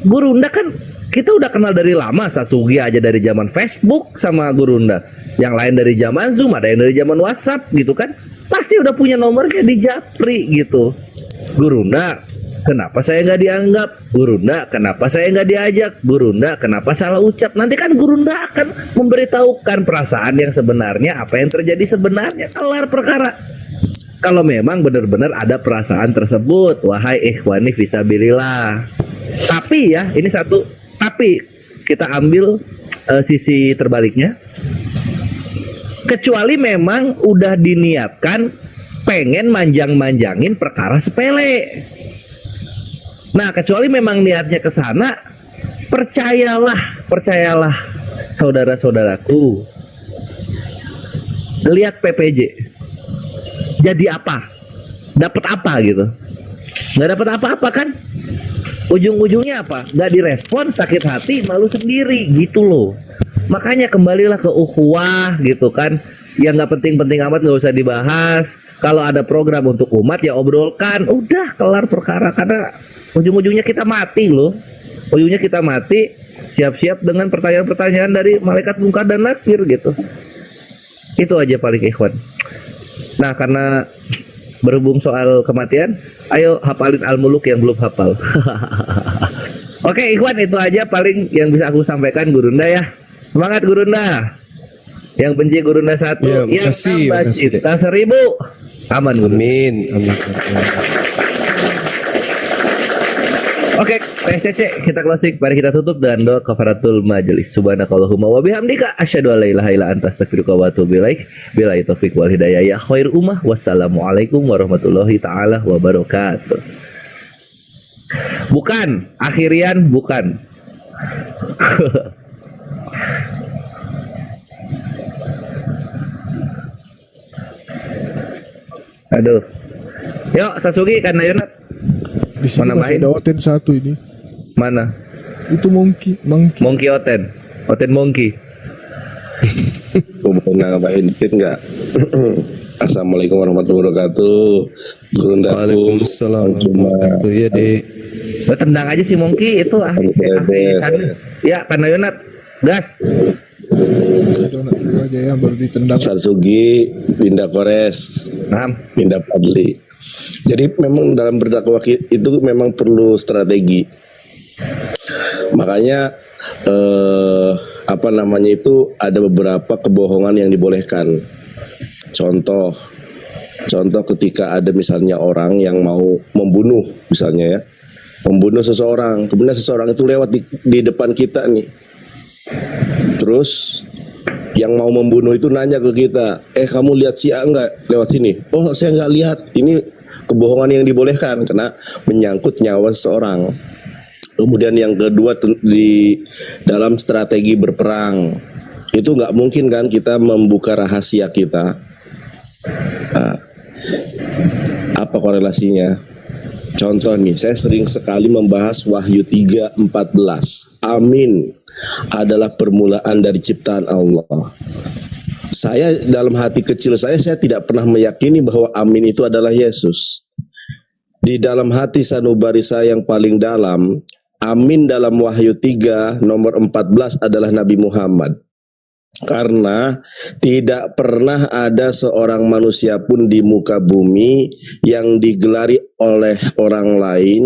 Speaker 1: Gurunda kan kita udah kenal dari lama. Sasugi aja dari zaman Facebook sama Gurunda, yang lain dari zaman Zoom, ada yang dari zaman WhatsApp gitu kan. Pasti udah punya nomornya di Japri gitu. Gurunda, kenapa saya nggak dianggap? Gurunda, kenapa saya nggak diajak? Gurunda, kenapa salah ucap? Nanti kan Gurunda akan memberitahukan perasaan yang sebenarnya, apa yang terjadi sebenarnya, kelar perkara. Kalau memang benar-benar ada perasaan tersebut, wahai ikhwani fisabilillah. Tapi ya, ini satu. Tapi kita ambil sisi terbaliknya. Kecuali memang udah diniatkan pengen manjang-manjangin perkara sepele. Nah, kecuali memang niatnya ke sana, percayalah saudara-saudaraku. Lihat PPJ. Jadi apa? Dapat apa gitu? Nggak dapat apa-apa kan? Ujung-ujungnya apa? Gak direspon, sakit hati, malu sendiri gitu loh. Makanya kembalilah ke ukhuwah gitu kan. Yang gak penting-penting amat gak usah dibahas. Kalau ada program untuk umat ya obrolkan. Udah kelar perkara. Karena ujung-ujungnya kita mati loh. Ujungnya kita mati. Siap-siap dengan pertanyaan-pertanyaan dari malaikat mungkar dan nakir gitu. Itu aja paling ikhwan. Nah, karena berhubung soal kematian, ayo hafalin Al-Muluk yang belum hafal. Oke ikhwan, itu aja paling yang bisa aku sampaikan Gurunda ya. Semangat Gurunda. Yang benci Gurunda 1,
Speaker 3: Ya,
Speaker 1: yang
Speaker 3: makasih,
Speaker 1: tambah
Speaker 3: makasih,
Speaker 1: cinta 1000. Aman Gurunda.
Speaker 3: Amin.
Speaker 1: Oke, TSCC kita closing. Mari kita tutup dengan doa kafaratul majelis. Subhanakallahumma wa bihamdika asyhadu an la ilaha illa anta astaghfiruka wa atubu ilaik. Billahi taufiq wal hidayah ya khair ummah. Wassalamualaikum warahmatullahi taala wabarakatuh. Bukan, akhirian bukan. Aduh. Yuk, Sasugi kan Yonat.
Speaker 10: Di sini
Speaker 1: Mana
Speaker 10: masih
Speaker 1: main?
Speaker 10: ada Oten 1 ini.
Speaker 1: Mana?
Speaker 10: Itu monkey.
Speaker 1: Monkey Oten. Oten Monkey.
Speaker 11: Mau nambahin dikit nggak? Assalamualaikum warahmatullahi wabarakatuh. Gurundaku.
Speaker 3: Waalaikumsalam. Ya deh.
Speaker 1: Tendang aja si Monkey itu ahli sana. Ya, karena Yonat. Gas.
Speaker 10: Donat itu aja ya baru ditendang.
Speaker 11: Sarsugi, Binda Kores, Binda Padli. Jadi memang dalam berdakwah itu memang perlu strategi. Makanya ada beberapa kebohongan yang dibolehkan. Contoh ketika ada misalnya orang yang mau membunuh misalnya ya, membunuh seseorang, kemudian seseorang itu lewat di depan kita nih. Terus yang mau membunuh itu nanya ke kita, kamu lihat si A enggak lewat sini? Oh, saya nggak lihat. Ini kebohongan yang dibolehkan karena menyangkut nyawa seseorang. Kemudian yang kedua di dalam strategi berperang itu nggak mungkin kan kita membuka rahasia kita. Nah, apa korelasinya? Contoh nih, saya sering sekali membahas Wahyu 3:14. Amin adalah permulaan dari ciptaan Allah. Saya dalam hati kecil saya tidak pernah meyakini bahwa amin itu adalah Yesus. Di dalam hati sanubari saya yang paling dalam, amin dalam Wahyu 3 nomor 14 adalah Nabi Muhammad. Karena tidak pernah ada seorang manusia pun di muka bumi yang digelari oleh orang lain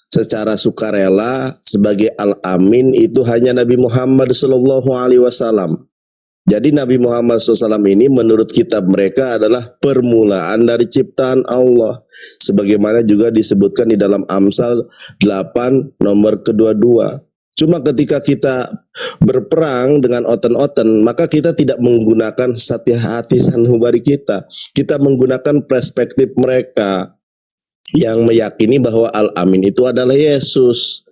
Speaker 11: secara sukarela sebagai Al-Amin, itu hanya Nabi Muhammad SAW. Jadi Nabi Muhammad SAW ini menurut kitab mereka adalah permulaan dari ciptaan Allah, sebagaimana juga disebutkan di dalam Amsal 8 nomor kedua-dua. Cuma ketika kita berperang dengan oten-oten, maka kita tidak menggunakan satya hati sanubari kita. Kita menggunakan perspektif mereka yang meyakini bahwa Al-Amin itu adalah Yesus.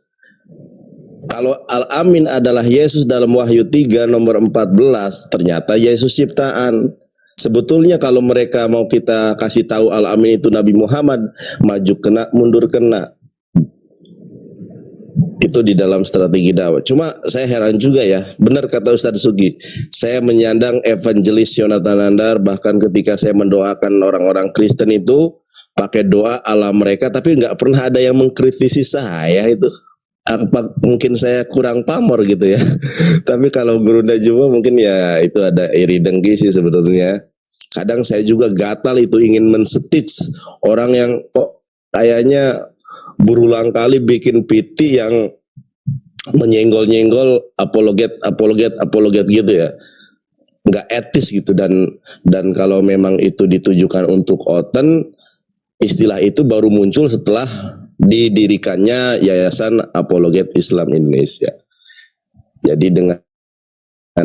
Speaker 11: Kalau Al-Amin adalah Yesus dalam Wahyu 3 nomor 14, ternyata Yesus ciptaan. Sebetulnya kalau mereka mau kita kasih tahu Al-Amin itu Nabi Muhammad, maju kena, mundur kena. Itu di dalam strategi dakwah. Cuma saya heran juga ya, benar kata Ustadz Sugi, saya menyandang evangelis Yonatan Nandar, bahkan ketika saya mendoakan orang-orang Kristen itu pakai doa ala mereka, tapi nggak pernah ada yang mengkritisi saya itu. Apa mungkin saya kurang pamor gitu ya. Tapi kalau Gurunda Juma mungkin ya itu ada iri dengki sih sebetulnya. Kadang saya juga gatal itu ingin men-stitch orang yang kok kayaknya berulang kali bikin PT yang menyenggol-nyenggol apologet gitu ya. Nggak etis gitu, dan kalau memang itu ditujukan untuk oten, istilah itu baru muncul setelah didirikannya Yayasan Apologet Islam Indonesia. Jadi dengan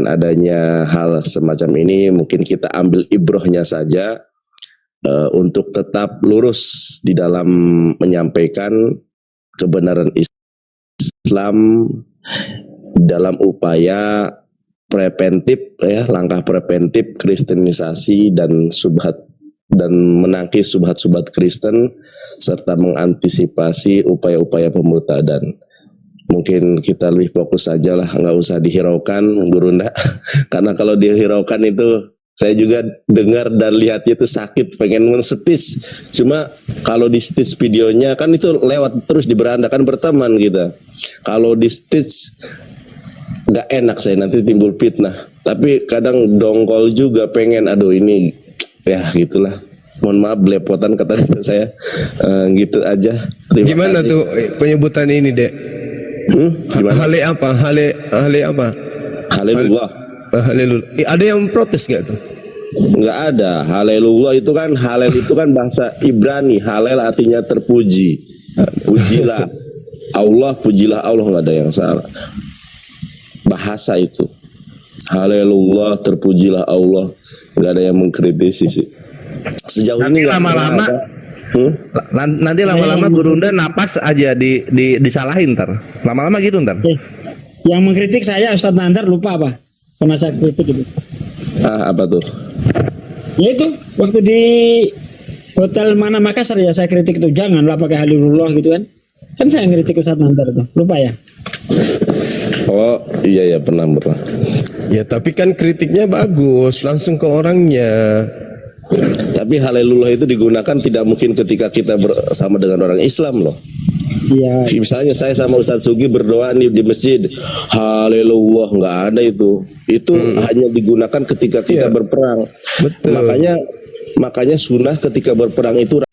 Speaker 11: adanya hal semacam ini mungkin kita ambil ibrohnya saja untuk tetap lurus di dalam menyampaikan kebenaran Islam dalam upaya preventif ya, langkah preventif kristenisasi dan subhat dan menangkis subhat-subhat Kristen serta mengantisipasi upaya-upaya pemurtadan. Mungkin kita lebih fokus saja lah, nggak usah dihiraukan Gurunda. Karena kalau dihiraukan itu saya juga dengar dan lihat itu sakit, pengen mensetis. Cuma kalau di stitch videonya kan itu lewat terus di beranda kan berteman kita. Kalau di stitch nggak enak saya, nanti timbul fitnah. Tapi kadang dongkol juga pengen, aduh ini ya gitulah, mohon maaf belepotan kata saya. Gitu aja.
Speaker 3: Gimana kasih. Tuh penyebutan ini, Dek? Hale apa? Hale apa?
Speaker 11: Halelullah.
Speaker 3: Halelullah. Ada yang protes gak tuh?
Speaker 11: Nggak ada. Halelullah itu kan, halel itu kan bahasa Ibrani. Halel artinya terpuji. Pujilah Allah, pujilah Allah, nggak ada yang salah. Bahasa itu. Halelullah, terpujilah Allah. Nggak ada yang mengkritisi sih. Sejauh
Speaker 1: nanti
Speaker 11: ini
Speaker 1: lama-lama nanti lama-lama Gurunda napas aja disalahin ntar. Lama-lama gitu ntar.
Speaker 4: Yang mengkritik saya Ustadz Nandar lupa apa? Pernah saya kritik itu.
Speaker 11: Apa tuh?
Speaker 4: Ya itu waktu di hotel mana Makassar ya saya kritik itu, janganlah pakai halilullah gitu kan. Kan saya ngeritik Ustadz Nandar itu. Lupa ya?
Speaker 11: Oh iya pernah.
Speaker 3: Ya tapi kan kritiknya bagus, langsung ke orangnya.
Speaker 11: Tapi halelullah itu digunakan tidak mungkin ketika kita bersama dengan orang Islam loh.
Speaker 4: Iya.
Speaker 11: Misalnya saya sama Ustadz Sugi berdoa nih di masjid, halelullah, nggak ada itu. Itu hanya digunakan ketika kita berperang.
Speaker 3: Betul.
Speaker 11: Makanya sunnah ketika berperang itu